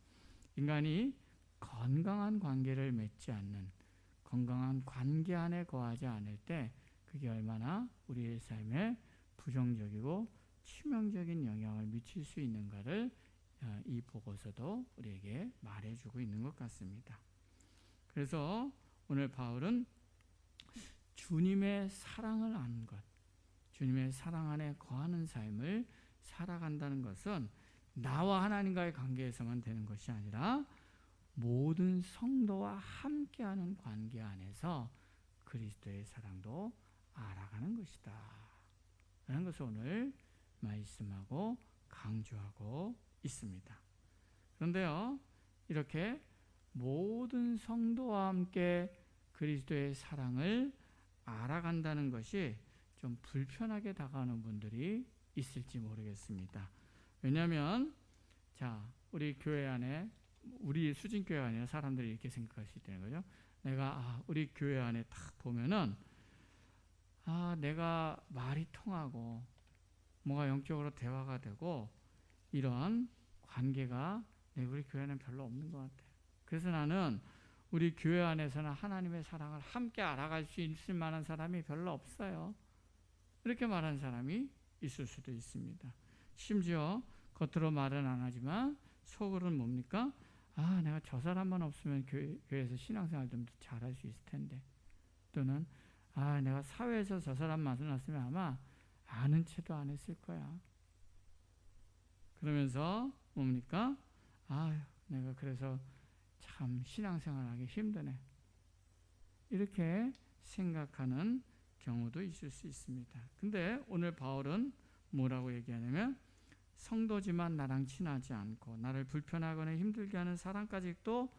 인간이 건강한 관계를 맺지 않는 건강한 관계 안에 거하지 않을 때 그게 얼마나 우리의 삶에 부정적이고 치명적인 영향을 미칠 수 있는가를 이 보고서도 우리에게 말해주고 있는 것 같습니다. 그래서 오늘 바울은 주님의 사랑을 아는 것, 주님의 사랑 안에 거하는 삶을 살아간다는 것은 나와 하나님과의 관계에서만 되는 것이 아니라 모든 성도와 함께하는 관계 안에서 그리스도의 사랑도 알아가는 것이다 라는 것을 오늘 말씀하고 강조하고 있습니다. 그런데요, 이렇게 모든 성도와 함께 그리스도의 사랑을 알아간다는 것이 좀 불편하게 다가오는 분들이 있을지 모르겠습니다. 왜냐하면 우리 교회 안에 우리 수진교회 안에 사람들이 이렇게 생각할 수 있다는 거죠. 내가 우리 교회 안에 딱 보면은 내가 말이 통하고 뭔가 영적으로 대화가 되고 이런 관계가 우리 교회는 별로 없는 것 같아요. 그래서 나는 우리 교회 안에서는 하나님의 사랑을 함께 알아갈 수 있을 만한 사람이 별로 없어요. 이렇게 말하는 사람이 있을 수도 있습니다. 심지어 겉으로 말은 안 하지만 속으로는 뭡니까? 내가 저 사람만 없으면 교회에서 신앙생활 좀 더 잘할 수 있을 텐데, 또는 내가 사회에서 저 사람 만났으면 아마 아는 체도 안 했을 거야. 그러면서 뭡니까? 아유, 내가 그래서 참 신앙생활하기 힘드네. 이렇게 생각하는 경우도 있을 수 있습니다. 근데 오늘 바울은 뭐라고 얘기하냐면 성도지만 나랑 친하지 않고 나를 불편하거나 힘들게 하는 사람까지도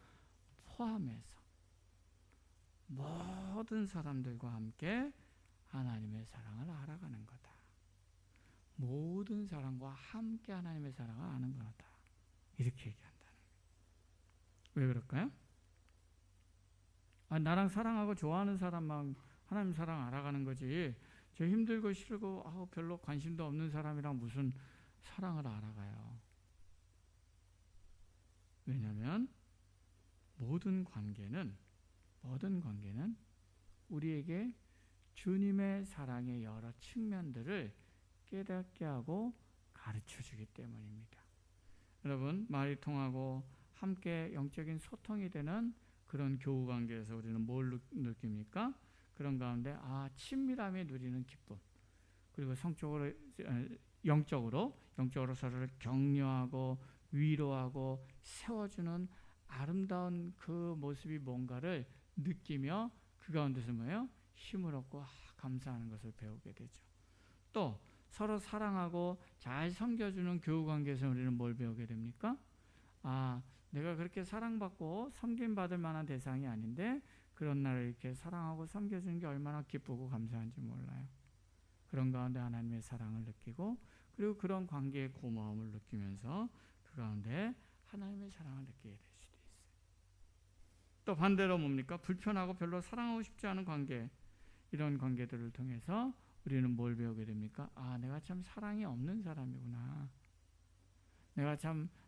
포함해서 모든 사람들과 함께 하나님의 사랑을 알아가는 거다. 모든 사람과 함께 하나님의 사랑을 아는 거다. 이렇게 얘기한다는 거예요. 왜 그럴까요? 나랑 사랑하고 좋아하는 사람만 하나님 사랑 알아가는 거지. 저 힘들고 싫고 별로 관심도 없는 사람이랑 무슨 사랑을 알아가요. 왜냐하면 모든 관계는 우리에게 주님의 사랑의 여러 측면들을 깨닫게 하고 가르쳐 주기 때문입니다. 여러분, 말이 통하고 함께 영적인 소통이 되는 그런 교우 관계에서 우리는 뭘 느낍니까? 그런 가운데 친밀함에 누리는 기쁨, 그리고 성적으로 영적으로 서로를 격려하고 위로하고 세워주는 아름다운 그 모습이 뭔가를 느끼며 그 가운데서 뭐예요? 힘을 얻고 감사하는 것을 배우게 되죠. 또 서로 사랑하고 잘 섬겨주는 교우 관계에서 우리는 뭘 배우게 됩니까? 내가 그렇게 사랑받고 섬김받을 만한 대상이 아닌데 그런 나를 이렇게 사랑하고 섬겨주는 게 얼마나 기쁘고 감사한지 몰라요. 그런 가운데 하나님의 사랑을 느끼고 그리고 그런 관계의 고마움을 느끼면서 그 가운데 하나님의 사랑을 느끼게 될 수도 있어요. 또 반대로 뭡니까? 불편하고 별로 사랑하고 싶지 않은 관계, 이런 관계들을 통해서 우리는 뭘 배우게 됩니까? 내가 참 사랑이 없는 사람이구나.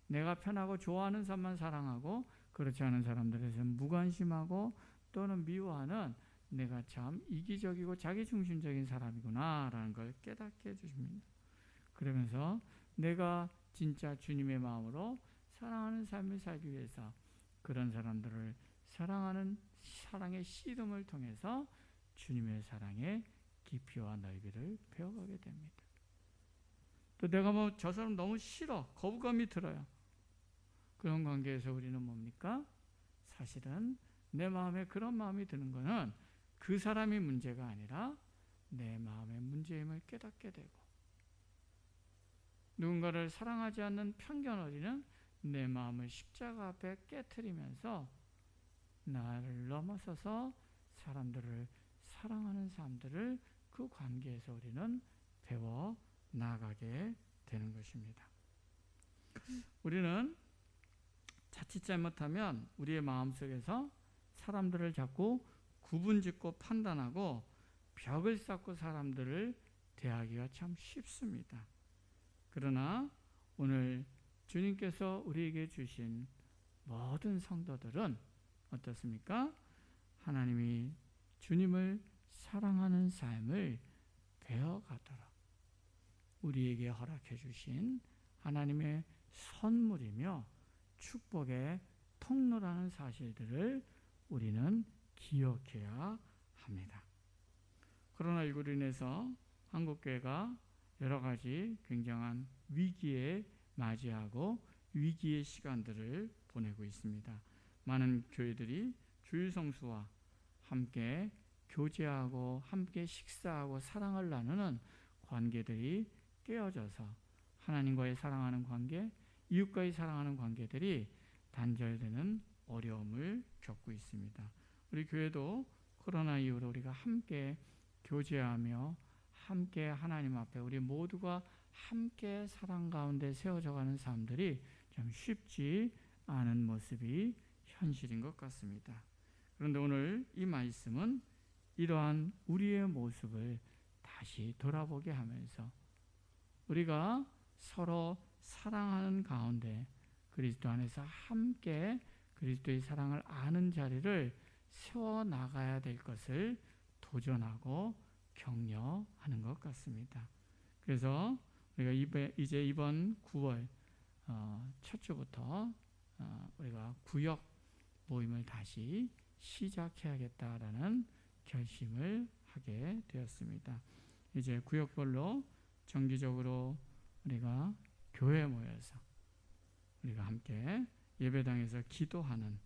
내가 편하고 좋아하는 사람만 사랑하고 그렇지 않은 사람들에서는 무관심하고 또는 미워하는 내가 참 이기적이고 자기중심적인 사람이구나라는 걸 깨닫게 해주십니다. 그러면서 내가 진짜 주님의 마음으로 사랑하는 삶을 살기 위해서 그런 사람들을 사랑하는 사랑의 씨름을 통해서 주님의 사랑의 깊이와 넓이를 배워가게 됩니다. 또 내가 저 사람 너무 싫어, 거부감이 들어요. 그런 관계에서 우리는 뭡니까? 사실은 내 마음에 그런 마음이 드는 것은 그 사람이 문제가 아니라 내 마음의 문제임을 깨닫게 되고, 누군가를 사랑하지 않는 편견 어리는 내 마음을 십자가 앞에 깨트리면서 나를 넘어서서 사람들을 사랑하는 사람들을 그 관계에서 우리는 배워 나가게 되는 것입니다. 우리는 자칫 잘못하면 우리의 마음속에서 사람들을 자꾸 구분짓고 판단하고 벽을 쌓고 사람들을 대하기가 참 쉽습니다. 그러나 오늘 주님께서 우리에게 주신 모든 성도들은 어떻습니까? 하나님이 주님을 사랑하는 삶을 배워가도록 우리에게 허락해 주신 하나님의 선물이며 축복의 통로라는 사실들을 우리는 기억해야 합니다. 코로나19로 인해서 한국교회가 여러 가지 굉장한 위기에 맞이하고 위기의 시간들을 보내고 있습니다. 많은 교회들이 주일 성수와 함께 교제하고 함께 식사하고 사랑을 나누는 관계들이 깨어져서 하나님과의 사랑하는 관계, 이웃과의 사랑하는 관계들이 단절되는 어려움을 겪고 있습니다. 우리 교회도 코로나 이후로 우리가 함께 교제하며 함께 하나님 앞에 우리 모두가 함께 사랑 가운데 세워져가는 삶들이 참 쉽지 않은 모습이 현실인 것 같습니다. 그런데 오늘 이 말씀은 이러한 우리의 모습을 다시 돌아보게 하면서 우리가 서로 사랑하는 가운데 그리스도 안에서 함께 그리스도의 사랑을 아는 자리를 세워나가야 될 것을 도전하고 격려하는 것 같습니다. 그래서 우리가 이제 이번 9월 첫 주부터 우리가 구역 모임을 다시 시작해야겠다라는 결심을 하게 되었습니다. 이제 구역별로 정기적으로 우리가 교회에 모여서 우리가 함께 예배당에서 기도하는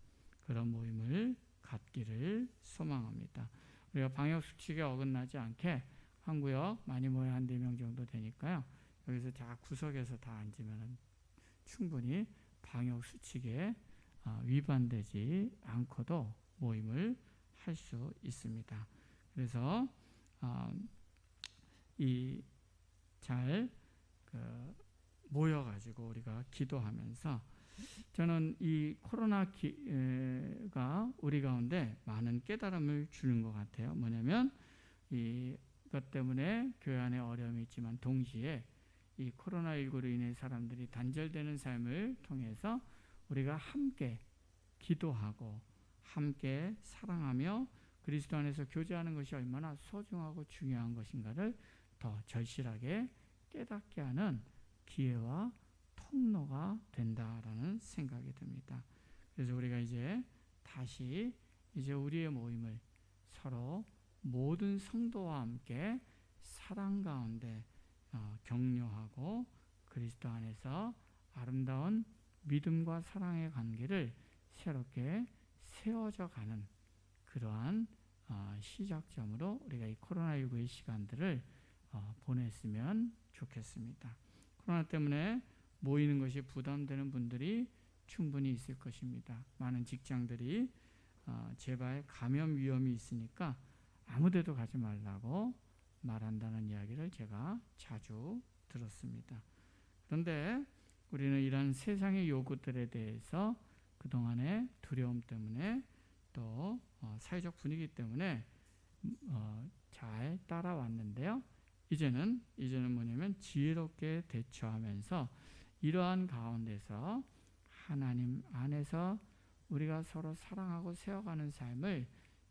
그런 모임을 갖기를 소망합니다. 우리가 방역수칙에 어긋나지 않게 한 구역 많이 모여 한 4명 정도 되니까요. 여기서 다 구석에서 다 앉으면 충분히 방역수칙에 위반되지 않고도 모임을 할 수 있습니다. 그래서 잘 모여가지고 우리가 기도하면서 저는 이 코로나가 우리 가운데 많은 깨달음을 주는 것 같아요. 뭐냐면 이것 때문에 교회 안에 어려움이 있지만 동시에 이 코로나19로 인해 사람들이 단절되는 삶을 통해서 우리가 함께 기도하고 함께 사랑하며 그리스도 안에서 교제하는 것이 얼마나 소중하고 중요한 것인가를 더 절실하게 깨닫게 하는 기회와 통로가 된다라는 생각이 듭니다. 그래서 우리가 이제 다시 우리의 모임을 서로 모든 성도와 함께 사랑 가운데 격려하고 그리스도 안에서 아름다운 믿음과 사랑의 관계를 새롭게 세워져 가는 그러한 시작점으로 우리가 이 코로나19의 시간들을 보냈으면 좋겠습니다. 코로나 때문에 모이는 것이 부담되는 분들이 충분히 있을 것입니다. 많은 직장들이 제발 감염 위험이 있으니까 아무 데도 가지 말라고 말한다는 이야기를 제가 자주 들었습니다. 그런데 우리는 이런 세상의 요구들에 대해서 그동안의 두려움 때문에 또 사회적 분위기 때문에 잘 따라왔는데요. 이제는 뭐냐면 지혜롭게 대처하면서 이러한 가운데서 하나님 안에서 우리가 서로 사랑하고 세워가는 삶을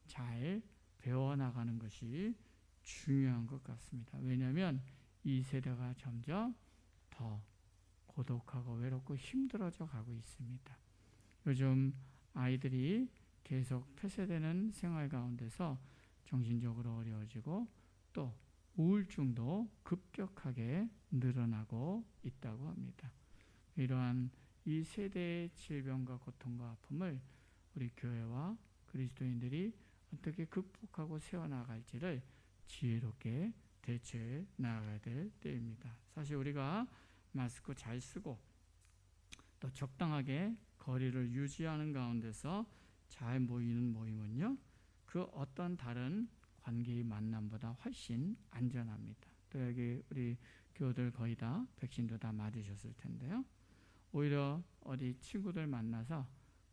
잘 배워나가는 것이 중요한 것 같습니다. 왜냐하면 이 세대가 점점 더 고독하고 외롭고 힘들어져 가고 있습니다. 요즘 아이들이 계속 폐쇄되는 생활 가운데서 정신적으로 어려워지고 또 우울증도 급격하게 늘어나고 있다고 합니다. 이러한 이 세대의 질병과 고통과 아픔을 우리 교회와 그리스도인들이 어떻게 극복하고 세워나갈지를 지혜롭게 대처해 나가야 될 때입니다. 사실 우리가 마스크 잘 쓰고 또 적당하게 거리를 유지하는 가운데서 잘 모이는 모임은요, 그 어떤 다른 관계의 만남보다 훨씬 안전합니다. 또 여기 우리 교우들 거의 다 백신도 다 맞으셨을 텐데요. 오히려 어디 친구들 만나서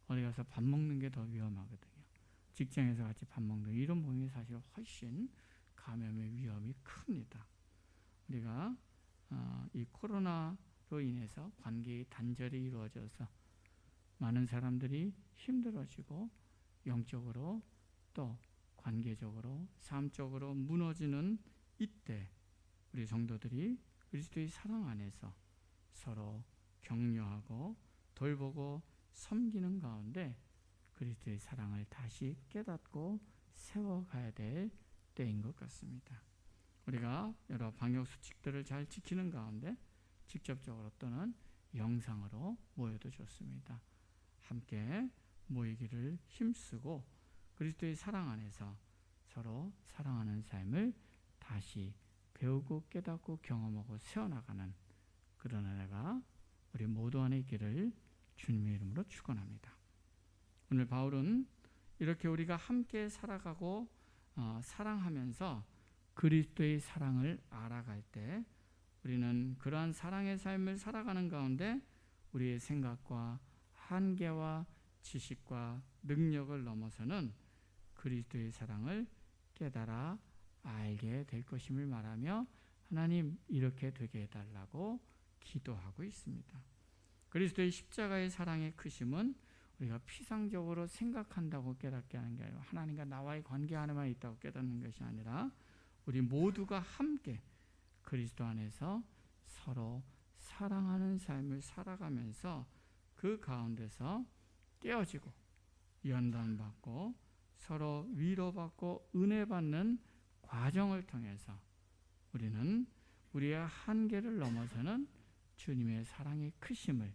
어디 가서 밥 먹는 게 더 위험하거든요. 직장에서 같이 밥 먹는 이런 모임이 사실 훨씬 감염의 위험이 큽니다. 우리가 이 코로나로 인해서 관계의 단절이 이루어져서 많은 사람들이 힘들어지고 영적으로 또 관계적으로 삶적으로 무너지는 이때 우리 성도들이 그리스도의 사랑 안에서 서로 격려하고 돌보고 섬기는 가운데 그리스도의 사랑을 다시 깨닫고 세워가야 될 때인 것 같습니다. 우리가 여러 방역수칙들을 잘 지키는 가운데 직접적으로 또는 영상으로 모여도 좋습니다. 함께 모이기를 힘쓰고 그리스도의 사랑 안에서 서로 사랑하는 삶을 다시 배우고 깨닫고 경험하고 세워나가는 그런 은혜가 우리 모두 안에 있기를 주님의 이름으로 축원합니다. 오늘 바울은 이렇게 우리가 함께 살아가고 사랑하면서 그리스도의 사랑을 알아갈 때 우리는 그러한 사랑의 삶을 살아가는 가운데 우리의 생각과 한계와 지식과 능력을 넘어서는 그리스도의 사랑을 깨달아 알게 될 것임을 말하며 하나님 이렇게 되게 해달라고 기도하고 있습니다. 그리스도의 십자가의 사랑의 크심은 우리가 피상적으로 생각한다고 깨닫게 하는 게 아니라 하나님과 나와의 관계 하나만 있다고 깨닫는 것이 아니라 우리 모두가 함께 그리스도 안에서 서로 사랑하는 삶을 살아가면서 그 가운데서 깨어지고 연단받고 서로 위로받고 은혜받는 과정을 통해서 우리는 우리의 한계를 넘어서는 주님의 사랑의 크심을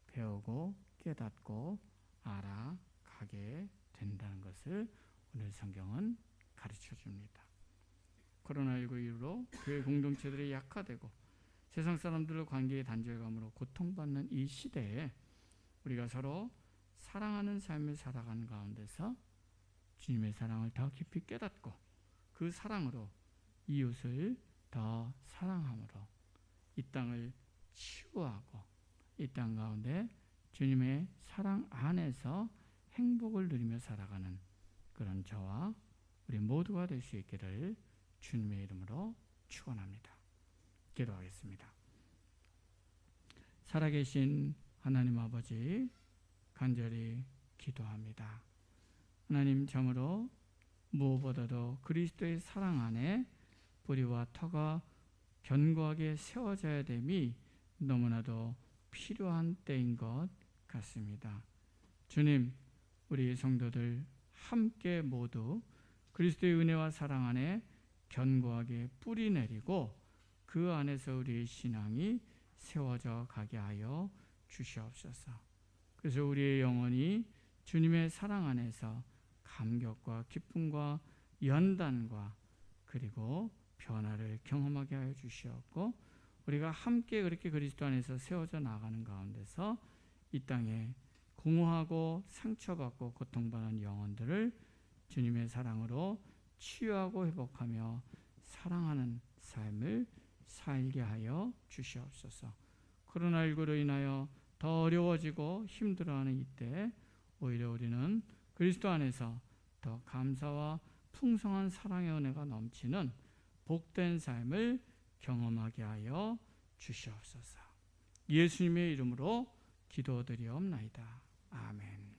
배우고 깨닫고 알아가게 된다는 것을 오늘 성경은 가르쳐 줍니다. 코로나19 이후로 교회 공동체들이 약화되고 세상 사람들과 관계의 단절감으로 고통받는 이 시대에 우리가 서로 사랑하는 삶을 살아가는 가운데서 주님의 사랑을 더 깊이 깨닫고 그 사랑으로 이웃을 더 사랑함으로 이 땅을 치유하고 이 땅 가운데 주님의 사랑 안에서 행복을 누리며 살아가는 그런 저와 우리 모두가 될 수 있기를 주님의 이름으로 축원합니다. 기도하겠습니다. 살아계신 하나님 아버지, 간절히 기도합니다. 하나님, 참으로 무엇보다도 그리스도의 사랑 안에 뿌리와 터가 견고하게 세워져야 됨이 너무나도 필요한 때인 것 같습니다. 주님, 우리 성도들 함께 모두 그리스도의 은혜와 사랑 안에 견고하게 뿌리 내리고 그 안에서 우리의 신앙이 세워져 가게 하여 주시옵소서. 그래서 우리의 영혼이 주님의 사랑 안에서 감격과 기쁨과 연단과 그리고 변화를 경험하게 하여 주시옵고 우리가 함께 그렇게 그리스도 안에서 세워져 나가는 가운데서 이 땅에 공허하고 상처받고 고통받는 영혼들을 주님의 사랑으로 치유하고 회복하며 사랑하는 삶을 살게 하여 주시옵소서. 코로나19로 인하여 더 어려워지고 힘들어하는 이때 오히려 우리는 그리스도 안에서 더 감사와 풍성한 사랑의 은혜가 넘치는 복된 삶을 경험하게 하여 주시옵소서. 예수님의 이름으로 기도드리옵나이다. 아멘.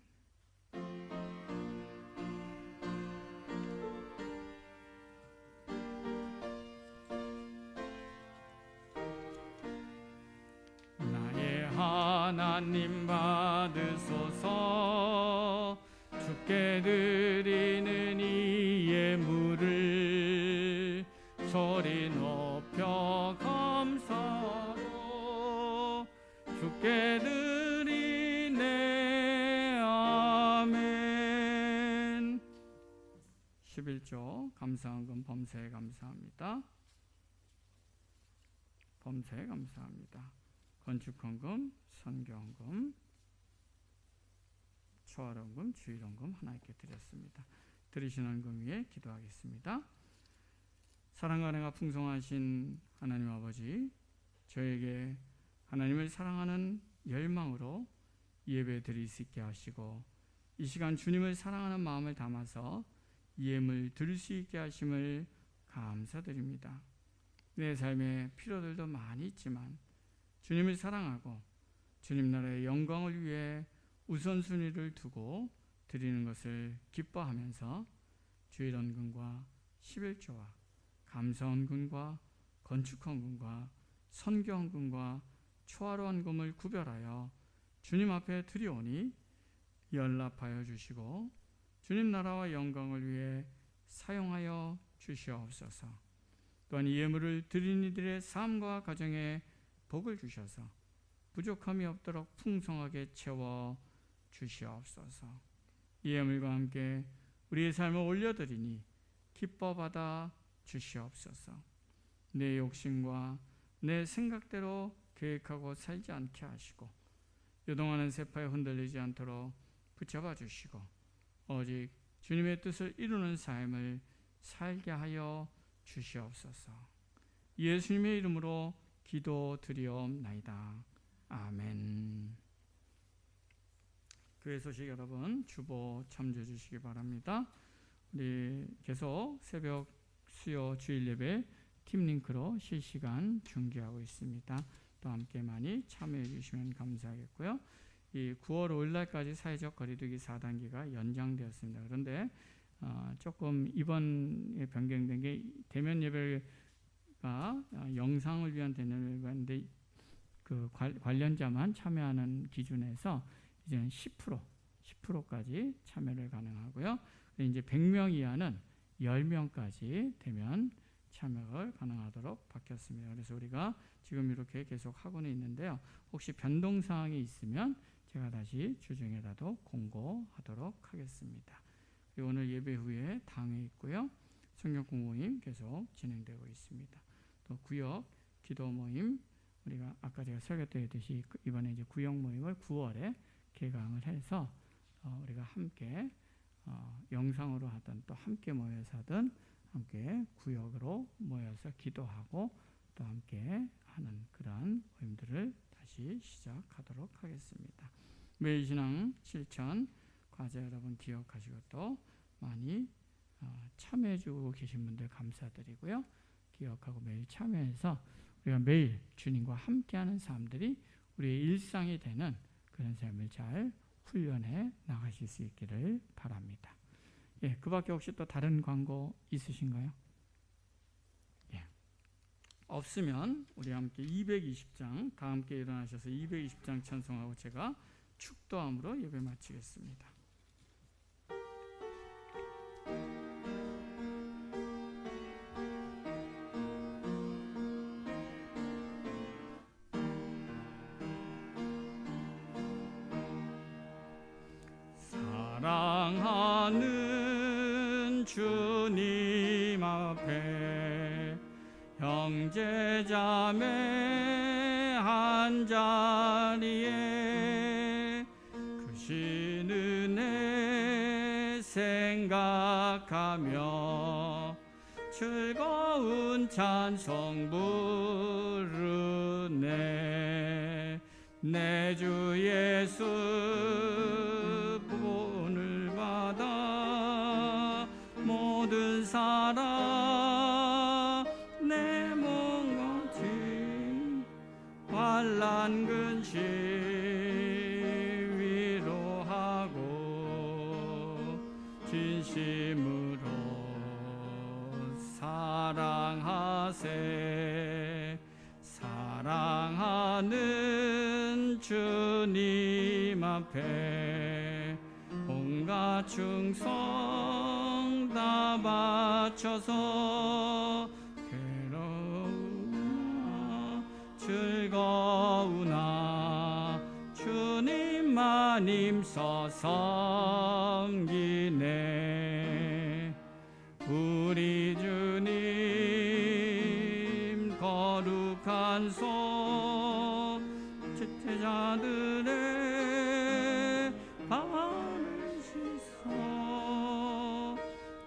나의 하나님 받으소서. 주께 드리는 이 예물을 소리 높여 감사로 주께 드리네. 아멘. 11조 감사헌금 범사에 감사합니다. 범사에 감사합니다. 건축헌금, 선교헌금, 초월헌금, 주일헌금 하나님께 드렸습니다. 드리신 헌금 위에 기도하겠습니다. 사랑과 은혜가 풍성하신 하나님 아버지, 저에게 하나님을 사랑하는 열망으로 예배 드릴 수 있게 하시고 이 시간 주님을 사랑하는 마음을 담아서 예물 드릴 수 있게 하심을 감사드립니다. 내 삶에 필요들도 많이 있지만 주님을 사랑하고 주님 나라의 영광을 위해 우선순위를 두고 드리는 것을 기뻐하면서 주일헌금과 11조와 감사헌금과 건축헌금과 선교헌금과 초하루헌금을 구별하여 주님 앞에 드리오니 연락하여 주시고 주님 나라와 영광을 위해 사용하여 주시옵소서. 또한 이 예물을 드린 이들의 삶과 가정에 복을 주셔서 부족함이 없도록 풍성하게 채워 주시옵소서. 이 예물과 함께 우리의 삶을 올려드리니 기뻐 받아 주시옵소서. 내 욕심과 내 생각대로 계획하고 살지 않게 하시고 요동하는 세파에 흔들리지 않도록 붙잡아 주시고 오직 주님의 뜻을 이루는 삶을 살게 하여 주시옵소서. 예수님의 이름으로 기도드리옵나이다. 아멘. 교회 소식 여러분 주보 참조해 주시기 바랍니다. 우리 계속 새벽 수요 주일 예배 팀링크로 실시간 중계하고 있습니다. 또 함께 많이 참여해 주시면 감사하겠고요. 이 9월 5일 날까지 사회적 거리두기 4단계가 연장되었습니다. 그런데 조금 이번에 변경된 게 대면 예배가 영상을 위한 대면 예배인데 그 관련자만 참여하는 기준에서 이제는 10%까지 참여를 가능하고요. 이제 100명 이하는 10명까지 되면 참여가 가능하도록 바뀌었습니다. 그래서 우리가 지금 이렇게 계속 하고는 있는데요. 혹시 변동사항이 있으면 제가 다시 주중에라도 공고하도록 하겠습니다. 그리고 오늘 예배 후에 당회 있고요. 성경 공부 모임 계속 진행되고 있습니다. 또 구역 기도 모임, 우리가 아까 제가 설교 때 했듯이 이번에 이제 구역 모임을 9월에 개강을 해서 우리가 함께 영상으로 하든 또 함께 모여서 하든 함께 구역으로 모여서 기도하고 또 함께 하는 그러한 모임들을 다시 시작하도록 하겠습니다. 매일 신앙 실천 과제 여러분 기억하시고 또 많이 참여해주고 계신 분들 감사드리고요. 기억하고 매일 참여해서 우리가 매일 주님과 함께하는 사람들이 우리의 일상이 되는 그런 삶을 잘 훈련해 나가실 수 있기를 바랍니다. 예, 그 밖에 혹시 또 다른 광고 있으신가요? 예. 없으면 우리 함께 220장 다 함께 일어나셔서 220장 찬송하고 제가 축도함으로 예배 마치겠습니다. 사랑하는 주님 앞에 형제자매 한자리에 크신 은혜 생각하며 즐거운 찬송 부르네. 내 주 예수 본을 받아 모든 사람 내 몸같이 환난 근심 위로하고 진심으로 사랑하세. 사랑하는 주님 앞에 온갖 충성 다 바쳐서 괴로우나 즐거우나 주님만 힘써 섬기네. 우리 주님 거룩한 손 제자들의 발을 씻어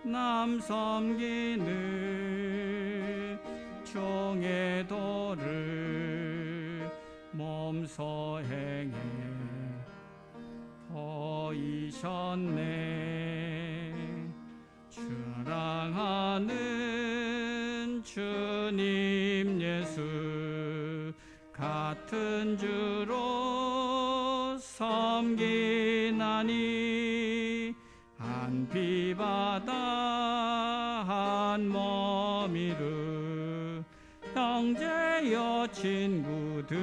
남 섬기는 종의 도를 몸소 행해 보이셨네. 사랑하는 주님 예수 같은 주로 섬기나니 한 피바다 한 몸이루 형제여 친구들이여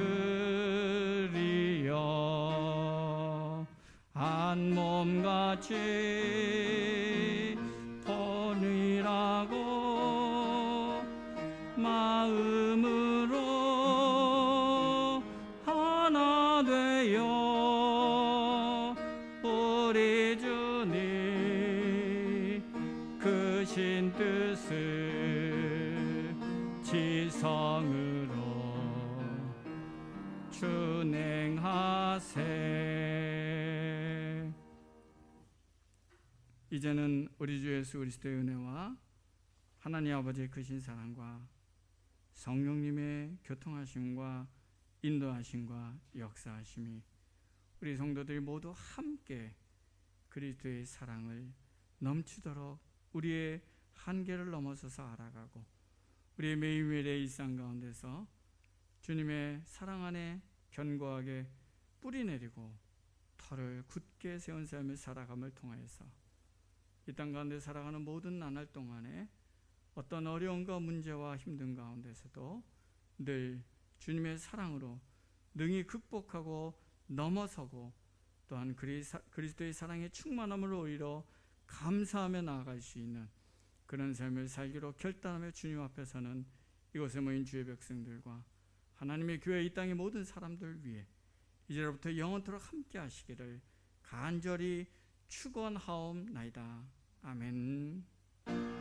한 몸같이 번이라고 마음으로 하나 되어 우리 주님 크신 뜻을 지성으로 준행하세. 이제는 우리 주 예수 그리스도의 은혜와 하나님 아버지의 크신 사랑과 성령님의 교통하심과 인도하심과 역사하심이 우리 성도들이 모두 함께 그리스도의 사랑을 넘치도록 우리의 한계를 넘어서서 알아가고 우리의 매일매일의 일상 가운데서 주님의 사랑 안에 견고하게 뿌리내리고 터를 굳게 세운 삶을 살아감을 통하여서 이 땅 가운데 살아가는 모든 나날 동안에 어떤 어려움과 문제와 힘든 가운데서도 늘 주님의 사랑으로 능히 극복하고 넘어서고 또한 그리스도의 사랑의 충만함을 오히려 감사하며 나아갈 수 있는 그런 삶을 살기로 결단하며 주님 앞에서는 이곳에 모인 주의 백성들과 하나님의 교회 이 땅의 모든 사람들 위해 이제로부터 영원토록 함께 하시기를 간절히 축원하옵나이다. 아멘.